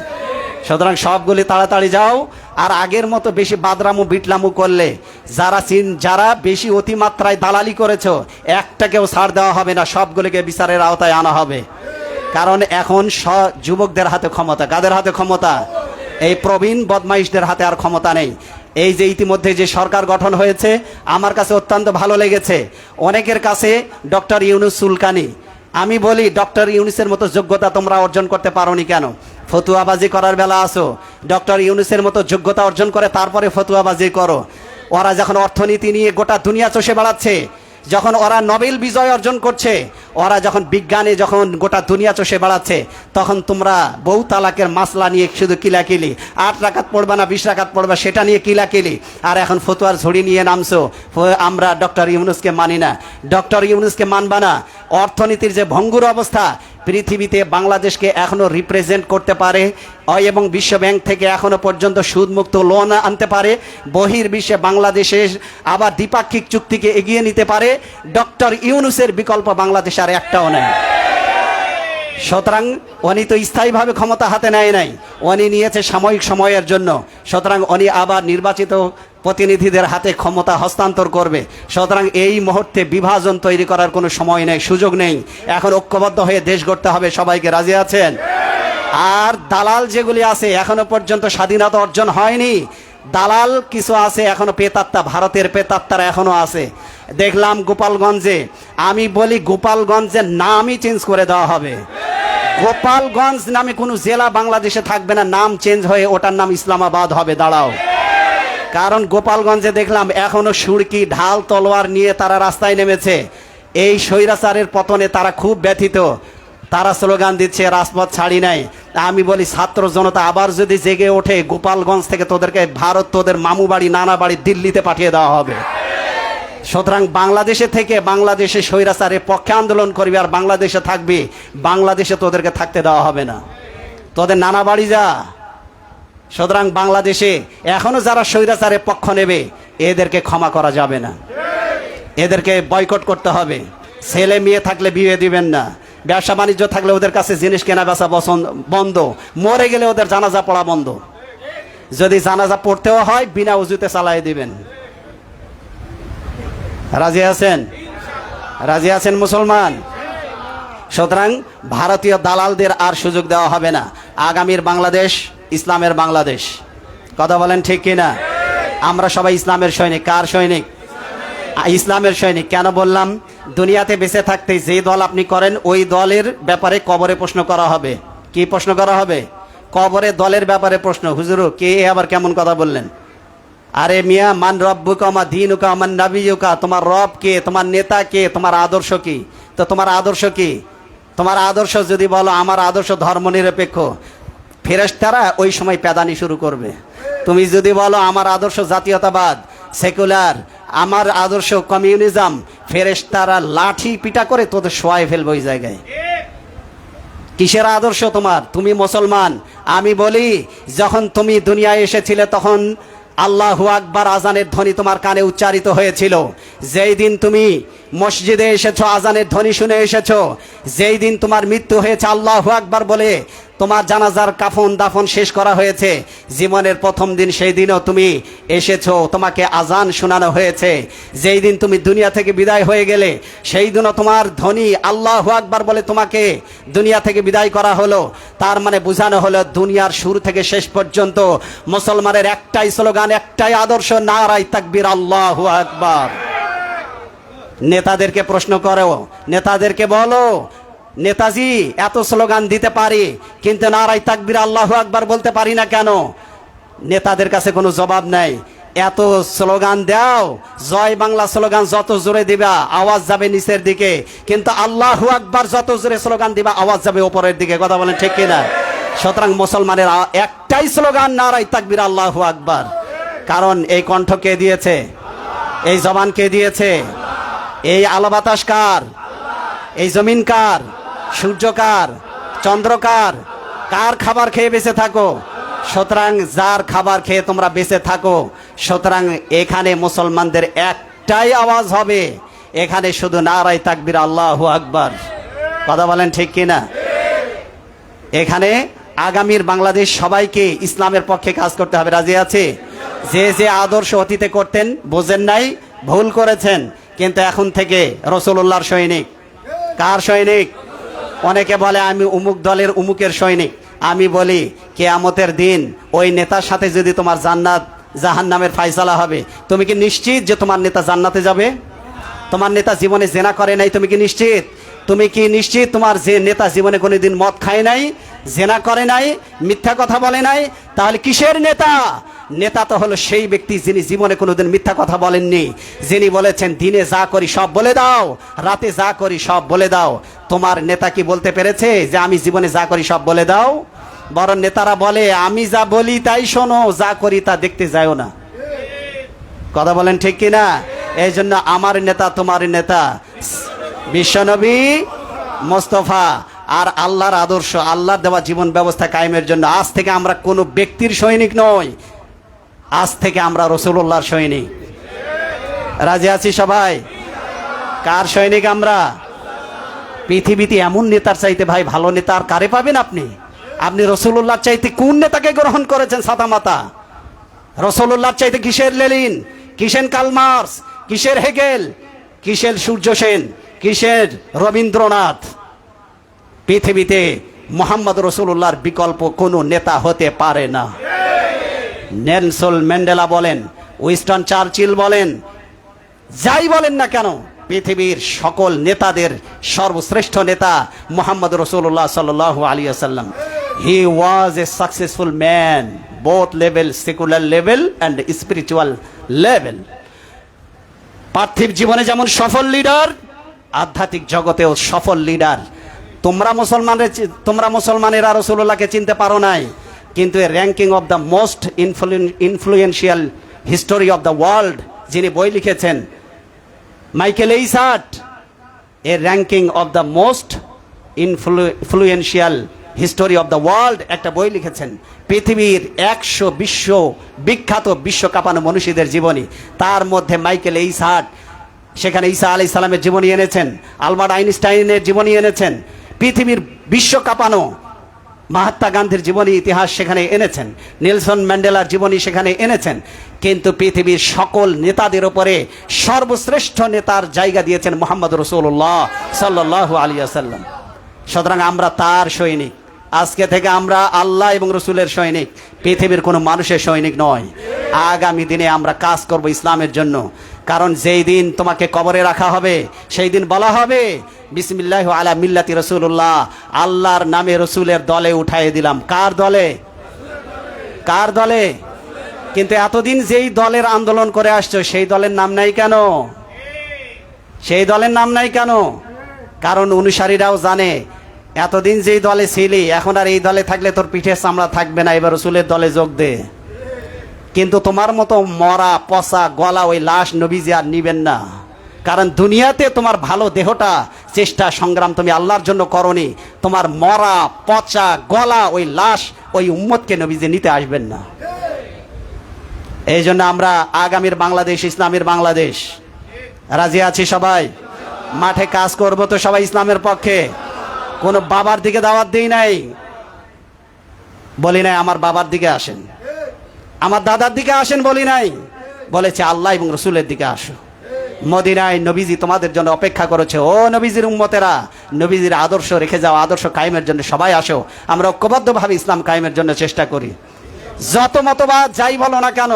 সুতরাং সবগুলি তাড়াতাড়ি যাও। আর আগের মতো বেশি বাদরামু বিটলামু করলে, যারা বেশি অতিমাত্রায় দালালি করেছো, একটাকেও ছাড় দেওয়া হবে না, সবগুলোকে বিচারের আওতায় আনা হবে। কারণ এখন যুবকদের হাতে ক্ষমতা। কাদের হাতে ক্ষমতা? এই প্রবীণ বদমাইশদের হাতে আর ক্ষমতা নেই। এই যে ইতিমধ্যে যে সরকার গঠন হয়েছে, আমার কাছে অত্যন্ত ভালো লেগেছে। অনেকের কাছে ডক্টর ইউনূস চুলকানি। আমি বলি ডক্টর ইউনূসের মতো যোগ্যতা তোমরা অর্জন করতে পারোনি কেন? ফতুয়াবাজি করার বেলা আসো, ডক্টর ইউনূসের মতো যোগ্যতা অর্জন করে তারপরে ফতুয়াবাজি করো। ওরা যখন অর্থনীতি নিয়ে গোটা দুনিয়া চষে বেড়াচ্ছে, যখন ওরা নোবেল বিজয় অর্জন করছে, ওরা যখন বিজ্ঞানে যখন গোটা দুনিয়া চষে বেড়াচ্ছে, তখন তোমরা বহু তালাকের মাসলা নিয়ে শুধু কিলাকিলি, 8 রাকাত পড়বা না 20 রাকাত পড়বা সেটা নিয়ে কিলাকিলি। আর এখন ফতুয়ার ঝুড়ি নিয়ে নামছো, আমরা ডক্টর ইউনূসকে মানি না। ডক্টর ইউনূসকে মানবা না। অর্থনীতির যে ভঙ্গুর অবস্থা, পৃথিবীতে বাংলাদেশকে এখনো রিপ্রেজেন্ট করতে পারে এবং বিশ্বব্যাংক থেকে এখনো পর্যন্ত সুদমুক্ত লোন আনতে পারে, বহির্বিশ্বে বাংলাদেশের আবার দ্বিপাক্ষিক চুক্তিকে এগিয়ে নিতে পারে। ডক্টর ইউনূসের বিকল্প বাংলাদেশ আর একটাও নেই। সুতরাং উনি তো স্থায়ীভাবে ক্ষমতা হাতে নেয় নাই, উনি নিয়েছে সাময়িক সময়ের জন্য। সুতরাং উনি আবার নির্বাচিত প্রতিনিধিদের হাতে ক্ষমতা হস্তান্তর করবে। সুতরাং এই মুহূর্তে বিভাজন তৈরি করার কোনো সময় নেই, সুযোগ নেই। এখন ঐক্যবদ্ধ হয়ে দেশ গড়তে হবে। সবাইকে রাজি আছেন? আর দালাল যেগুলি আছে, এখনো পর্যন্ত স্বাধীনতা অর্জন হয়নি, দালাল কিছু আছে এখনো, পেতাত্তা, ভারতের পেতাত্তারা এখনো আছে। দেখলাম গোপালগঞ্জে, আমি বলি গোপালগঞ্জের নামই চেঞ্জ করে দেওয়া হবে। গোপালগঞ্জ নামে কোনো জেলা বাংলাদেশে থাকবে না, নাম চেঞ্জ হয়ে ওটার নাম ইসলামাবাদ হবে। দাঁড়াও। কারণ গোপালগঞ্জে দেখলাম এখনো সুরকি ঢাল তলোয়ার নিয়ে তারা রাস্তায় নেমেছে। এই স্বৈরাচারের পতনে তারা খুব ব্যথিত, তারা স্লোগান দিচ্ছে রাজপথ ছাড়ি নাই। আমি বলি ছাত্র জনতা আবার যদি জেগে ওঠে, গোপালগঞ্জ থেকে তোদেরকে ভারত, তোদের মামু বাড়ি নানা বাড়ি দিল্লিতে পাঠিয়ে দেওয়া হবে। সুতরাং বাংলাদেশে থেকে বাংলাদেশে স্বৈরাচারের পক্ষে আন্দোলন করবি আর বাংলাদেশে থাকবি, বাংলাদেশে তোদেরকে থাকতে দেওয়া হবে না, তোদের নানা বাড়ি যা। সুতরাং বাংলাদেশে এখনো যারা স্বৈরাচারের পক্ষ নেবে এদেরকে ক্ষমা করা যাবে না, এদেরকে বয়কট করতে হবে। ছেলে মেয়ে থাকলে বিয়ে দিবেন না, ব্যবসা বাণিজ্য থাকলে ওদের কাছে জিনিস কেনা বেচা বন্ধ, মরে গেলে ওদের জানাজা পড়া বন্ধ। যদি জানাজা পড়তেও হয় বিনা উজুতে চালাই দিবেন। রাজি আছেন? রাজি আছেন মুসলমান? সুতরাং ভারতীয় দালালদের আর সুযোগ দেওয়া হবে না। আগামীর বাংলাদেশ ইসলামের বাংলাদেশ। কথা বলেন ঠিক কিনা? আমরা সবাই ইসলামের সৈনিক। কার সৈনিক? ইসলামের সৈনিক। কেন বললাম? দুনিয়াতে বেঁচে থাকতে যে দল আপনি করেন ওই দলের ব্যাপারে কবরে প্রশ্ন করা হবে। কি প্রশ্ন করা হবে? কবরে দলের ব্যাপারে প্রশ্ন। হুজুর কে আবার কেমন কথা বললেন? আরে মিয়া, মান রব্বুকা মা দীনুকা মান নাবিয়ুকা, তোমার রব কে, তোমার নেতা কে, তোমার আদর্শ কি? তো তোমার আদর্শ কি? তোমার আদর্শ যদি বলো আমার আদর্শ ধর্মনিরপেক্ষ, ফেরেশতারা ওই সময় পেদানি শুরু করবে। তুমি যদি বলো আমার আদর্শ জাতীয়তাবাদ, সেকুলার, আমার আদর্শ কমিউনিজম, ফেরেশতারা লাঠি পিটা করে তোদের শোয়াই ফেলবে ওই জায়গায়। কিসের আদর্শ তোমার? তুমি মুসলমান। আমি বলি যখন তুমি দুনিয়ায় এসেছিলে তখন আল্লাহু আকবার আজানের ধ্বনি তোমার কানে উচ্চারিত হয়েছিল। যেই দিন তুমি মসজিদে এসেছো আজানের ধ্বনি শুনে এসেছো, যেই দিন তোমার মৃত্যু হয়েছে আল্লাহু আকবার বলে তোমার জানাজার কাফন দাফন শেষ করা হয়েছে, জীবনের প্রথম দিন সেই দিনও তুমি এসেছো, তোমাকে আজান শোনানো হয়েছে। যেই দিন তুমি দুনিয়া থেকে বিদায় হয়ে গেলে সেই দিনও তোমার ধ্বনি আল্লাহু আকবার বলে তোমাকে দুনিয়া থেকে বিদায় করা হলো। তার মানে বোঝানো হলো দুনিয়ার শুরু থেকে শেষ পর্যন্ত মুসলমানের একটাই স্লোগান, একটাই আদর্শ, নারায়ে তাকবীর, আল্লাহু আকবার। নেতাদেরকে প্রশ্ন করো, নেতাদেরকে বলো নেতাজি এত স্লোগান দিতে পারি কিন্তু নারায়ে তাকবীর আল্লাহু আকবার বলতে পারি না কেন? নেতাদের কাছে কোনো জবাব নাই। এত স্লোগান দাও, জয় বাংলা স্লোগান যত জোরে দিবা আওয়াজ যাবে নিচের দিকে, কিন্তু আল্লাহু আকবার যত জোরে স্লোগান দিবা আওয়াজ যাবে উপরের দিকে। কথা বলেন ঠিক কিনা? সুতরাং মুসলমানের একটাই স্লোগান, নারায়ে তাকবীর আল্লাহু আকবার। কারণ এই কণ্ঠ কে দিয়েছে? এই জবান কে দিয়েছে? এই আলো বাতাস কার? এই জমিন কার? সূর্য কার? চন্দ্র কার? কার খাবার খেয়ে বেঁচে থাকো? সুতরাং যার খাবার খেয়ে তোমরা বেঁচে থাকো, সুতরাং এখানে মুসলমানদের একটাই আওয়াজ হবে, এখানে শুধু নারায়ে তাকবীর আল্লাহু আকবার। কথা বলেন ঠিক কিনা? এখানে আগামীর বাংলাদেশ সবাইকে ইসলামের পক্ষে কাজ করতে হবে। রাজি আছে? যে যে আদর্শ অতীতে করতেন বোঝেন নাই, ভুল করেছেন, কিন্তু এখন থেকে রাসূলুল্লাহর সৈনিক। কার সৈনিক? অনেকে বলে আমি উমুক দলের উমুকের সৈনিক। আমি বলি কিয়ামতের দিন ওই নেতার সাথে যদি তোমার জান্নাত জাহান্নামের ফায়সালা হবে, তুমি কি নিশ্চিত যে তোমার নেতা জান্নাতে যাবে? তোমার নেতা জীবনে জেনা করে নাই, তুমি কি নিশ্চিত? তুমি কি নিশ্চিত তোমার যে নেতা জীবনে কোনোদিন মদ খায় নাই, জেনা করে নাই, মিথ্যা কথা বলে নাই? তাহলে কিসের নেতা? নেতা তো হলো সেই ব্যক্তি যিনি জীবনে কোনোদিন মিথ্যা কথা বলেননি, যিনি বলেছেন দিনে যা করি সব বলে দাও, রাতে যা করি সব বলে দাও। তোমার নেতা কি বলতে পেরেছে যে আমি জীবনে যা করি সব বলে দাও? বরং নেতারা বলে আমি যা বলি তাই শোনো, যা করি তা দেখতে যাও না। কথা বলেন ঠিক কিনা? এই জন্য আমার নেতা তোমার নেতা বিশ্বনবী মোস্তফা আর আল্লাহর আদর্শ, আল্লাহর দেওয়া জীবন ব্যবস্থা কায়েমের জন্য আজ থেকে আমরা কোনো ব্যক্তির সৈনিক নই, আজ থেকে আমরা রাসূলুল্লাহর সৈনিক। রাজি আছি সবাই? কার সৈনিক আমরা? পৃথিবীতে এমন নেতার চাইতে ভাই ভালো নেতা আর কারে পাবেন আপনি? আপনি রাসূলুল্লাহর চাইতে কোন নেতাকে গ্রহণ করেছেন সাদা মাতা? রাসূলুল্লাহর চাইতে কিসের লেনিন, কিসের কার্ল মার্কস, কিসের হেগেল, কিসের সূর্য সেন, কিসের রবীন্দ্রনাথ? পৃথিবীতে মুহাম্মদ রাসূলুল্লাহর বিকল্প কোনো নেতা হতে পারে না। নেলসন ম্যান্ডেলা বলেন, উইনস্টন চার্চিল বলেন, যাই বলেন না কেন, পৃথিবীর সকল নেতাদের সর্বশ্রেষ্ঠ নেতা মুহাম্মদ রাসূলুল্লাহ সাল্লাল্লাহু আলাইহি ওয়াসাল্লাম। He was a successful man both level, secular level and spiritual level. পার্থিব জীবনে যেমন সফল লিডার, আধ্যাত্মিক জগতেও সফল লিডার। তোমরা মুসলমানেরা রাসূলুল্লাহকে চিনতে পারো নাই, কিন্তু ranking of the most influential history of the world, যিনি বই লিখেছেন মাইকেল এইসার্ট, a ranking of the most influential history of the world একটা বই লিখেছেন। পৃথিবীর 100 বিখ্যাত বিশ্ব কাঁপানো মনীষীদের জীবনী, তার মধ্যে মাইকেল এইসার্ট সেখানে ঈসা আলাইহিস সালামের জীবনী এনেছেন, আলবার্ট আইনস্টাইনের জীবনী এনেছেন, পৃথিবীর বিশ্ব কাঁপানো মহাত্মা গান্ধীর জীবনী ইতিহাস সেখানে এনেছেন, নেলসন ম্যান্ডেলার জীবনী সেখানে এনেছেন। কিন্তু পৃথিবীর সকল নেতাদের উপরে সর্বশ্রেষ্ঠ নেতার জায়গা দিয়েছেন মুহাম্মদ রাসূলুল্লাহ সাল্লাল্লাহু আলাইহি ওয়াসাল্লাম। সুতরাং আমরা তার সৈনিক। আজকে থেকে আমরা আল্লাহ এবং রসুলের সৈনিক, পৃথিবীর কোনো মানুষের সৈনিক নয়। আগামী দিনে আমরা কাজ করব ইসলামের জন্য। কারণ যেই দিন তোমাকে কবরে রাখা হবে, সেই দিন বলা হবে বিসমিল্লাহি আলা মিল্লাতি রাসূলুল্লাহ, আল্লাহর নামে রসুলের দলে উঠাই দিলাম। কার দলে? কার দলে? কিন্তু এতদিন যেই দলের আন্দোলন করে আসছো, সেই দলের নাম নাই কেন? সেই দলের নাম নাই কেন? কারণ অনুসারীরাও জানে এতদিন যেই দলে ছিলি, এখন আর এই দলে থাকলে তোর পিঠে চামড়া থাকবে না, এবার রসুলের দলে যোগ দে। কিন্তু তোমার মতো মরা পচা গলা ওই লাশ নবীজি আর নিবেন না। কারণ দুনিয়াতে তোমার ভালো দেহটা চেষ্টা সংগ্রাম তুমি আল্লাহর জন্য করনি, তোমার মরা পচা গলা ওই লাশ ওই উম্মতকে নবীজি নিতে আসবেন না। এই জন্য আমরা আগামীর বাংলাদেশ ইসলামের বাংলাদেশ। রাজি আছি সবাই? মাঠে কাজ করব তো সবাই ইসলামের পক্ষে। কোনো বাবার দিকে দাওয়াত দিই নাই, বলি নাই আমার বাবার দিকে আসেন, আমার দাদার দিকে আসেন বলি নাই, বলেছে আল্লাহ এবং রসুলের দিকে আসো। মদিনায় নবীজি তোমাদের জন্য অপেক্ষা করেছে। ও নবীজির উম্মতেরা, নবীজির আদর্শ রেখে যাও, আদর্শ কায়েমের জন্য সবাই আসো। আমরা ঐক্যবদ্ধভাবে ইসলাম কায়েমের জন্য চেষ্টা করি। যত মতবাদ যাই বলো না কেন,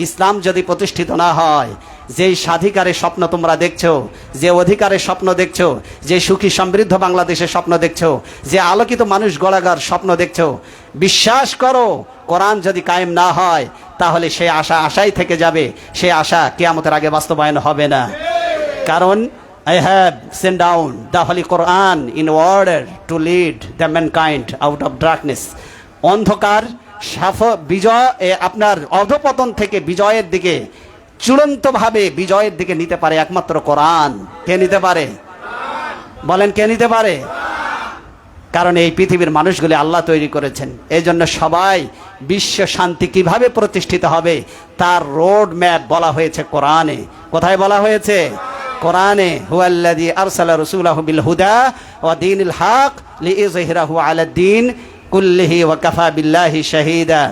ইসলাম যদি প্রতিষ্ঠিত না হয়, যেই স্বাধিকারের স্বপ্ন তোমরা দেখছো, যে অধিকারের স্বপ্ন দেখছো, যে সুখী সমৃদ্ধ বাংলাদেশের স্বপ্ন দেখছো, যে আলোকিত মানুষ গড়াগার স্বপ্ন দেখছো, বিশ্বাস করো কোরআন যদি কায়েম না হয়, তাহলে সে আশা আশাই থেকে যাবে, সে আশা কিয়ামতের আগে বাস্তবায়ন হবে না। কারণ I have sent down the Holy Quran in order to lead the mankind out of darkness. অন্ধকার বিজয়, আপনার অধপতন থেকে বিজয়ের দিকে, চূড়ান্তভাবে বিজয়ের দিকে নিতে পারে একমাত্র কোরআন। কে নিতে পারে? বলেন কে নিতে পারে? কারণ এই পৃথিবীর মানুষগুলি আল্লাহ তৈরি করেছেন। এই জন্য সবাই বিশ্ব শান্তি কিভাবে প্রতিষ্ঠিত হবে তার রোড ম্যাপ বলা হয়েছে কোরআনে। কোথায় বলা হয়েছে? কোরআনে। হুয়াল্লাযী আরসালা রাসূলাহু বিল হুদা ওয়া দীনিল হক লিইয়ুযহিরাহু আলাদ-দীন কুল্লিহি ওয়া কাফা বিল্লাহি শাহীদা।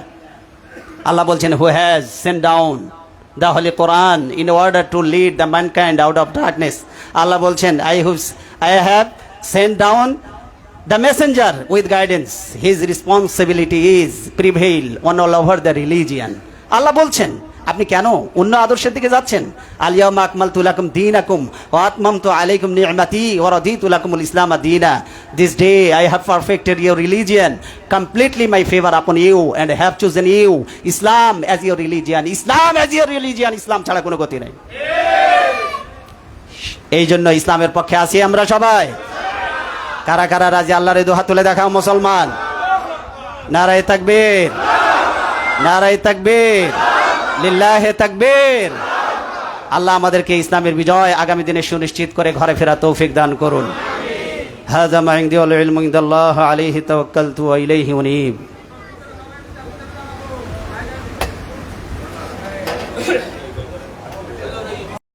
আল্লাহ বলছেন, who has Saint down the Holy Quran in order to lead the mankind out of darkness. আল্লাহ বলছেন, I have sent down the messenger with guidance. His responsibility is prevail on all over the religion. আল্লাহ বলছেন, আপনি কেন অন্য আদর্শের দিকে যাচ্ছেন? আল-ইয়াওমা আকমালতু লাকুম দীনাকুম ওয়া আতমামতু আলাইকুম নি'মাতি ওয়া রাদিতু লাকুমুল ইসলাম দীনা. This day I have perfected your religion, completely my favor upon you, and have chosen you Islam as your religion. Islam as your religion. ইসলাম ছাড়া কোনো গতি নেই। এই জন্য ইসলামের পক্ষে আছি আমরা সবাই। কারা কারা রাজি আল্লাহর এই দুহাত তুলে দেখাও মুসলমান। নারায়ে তাকবীর, নারায়ে তাকবীর, লিল্লাহে তাকবীর। আল্লাহ আমাদেরকে ইসলামের বিজয় আগামী দিনে সুনিশ্চিত করে ঘরে ফেরা তৌফিক দান করুন। হাযা মা ইনদি ওয়াল ইলমু ইনদাল্লাহ আলাইহি তাওয়াক্কালতু ওয়া ইলাইহি উনীব।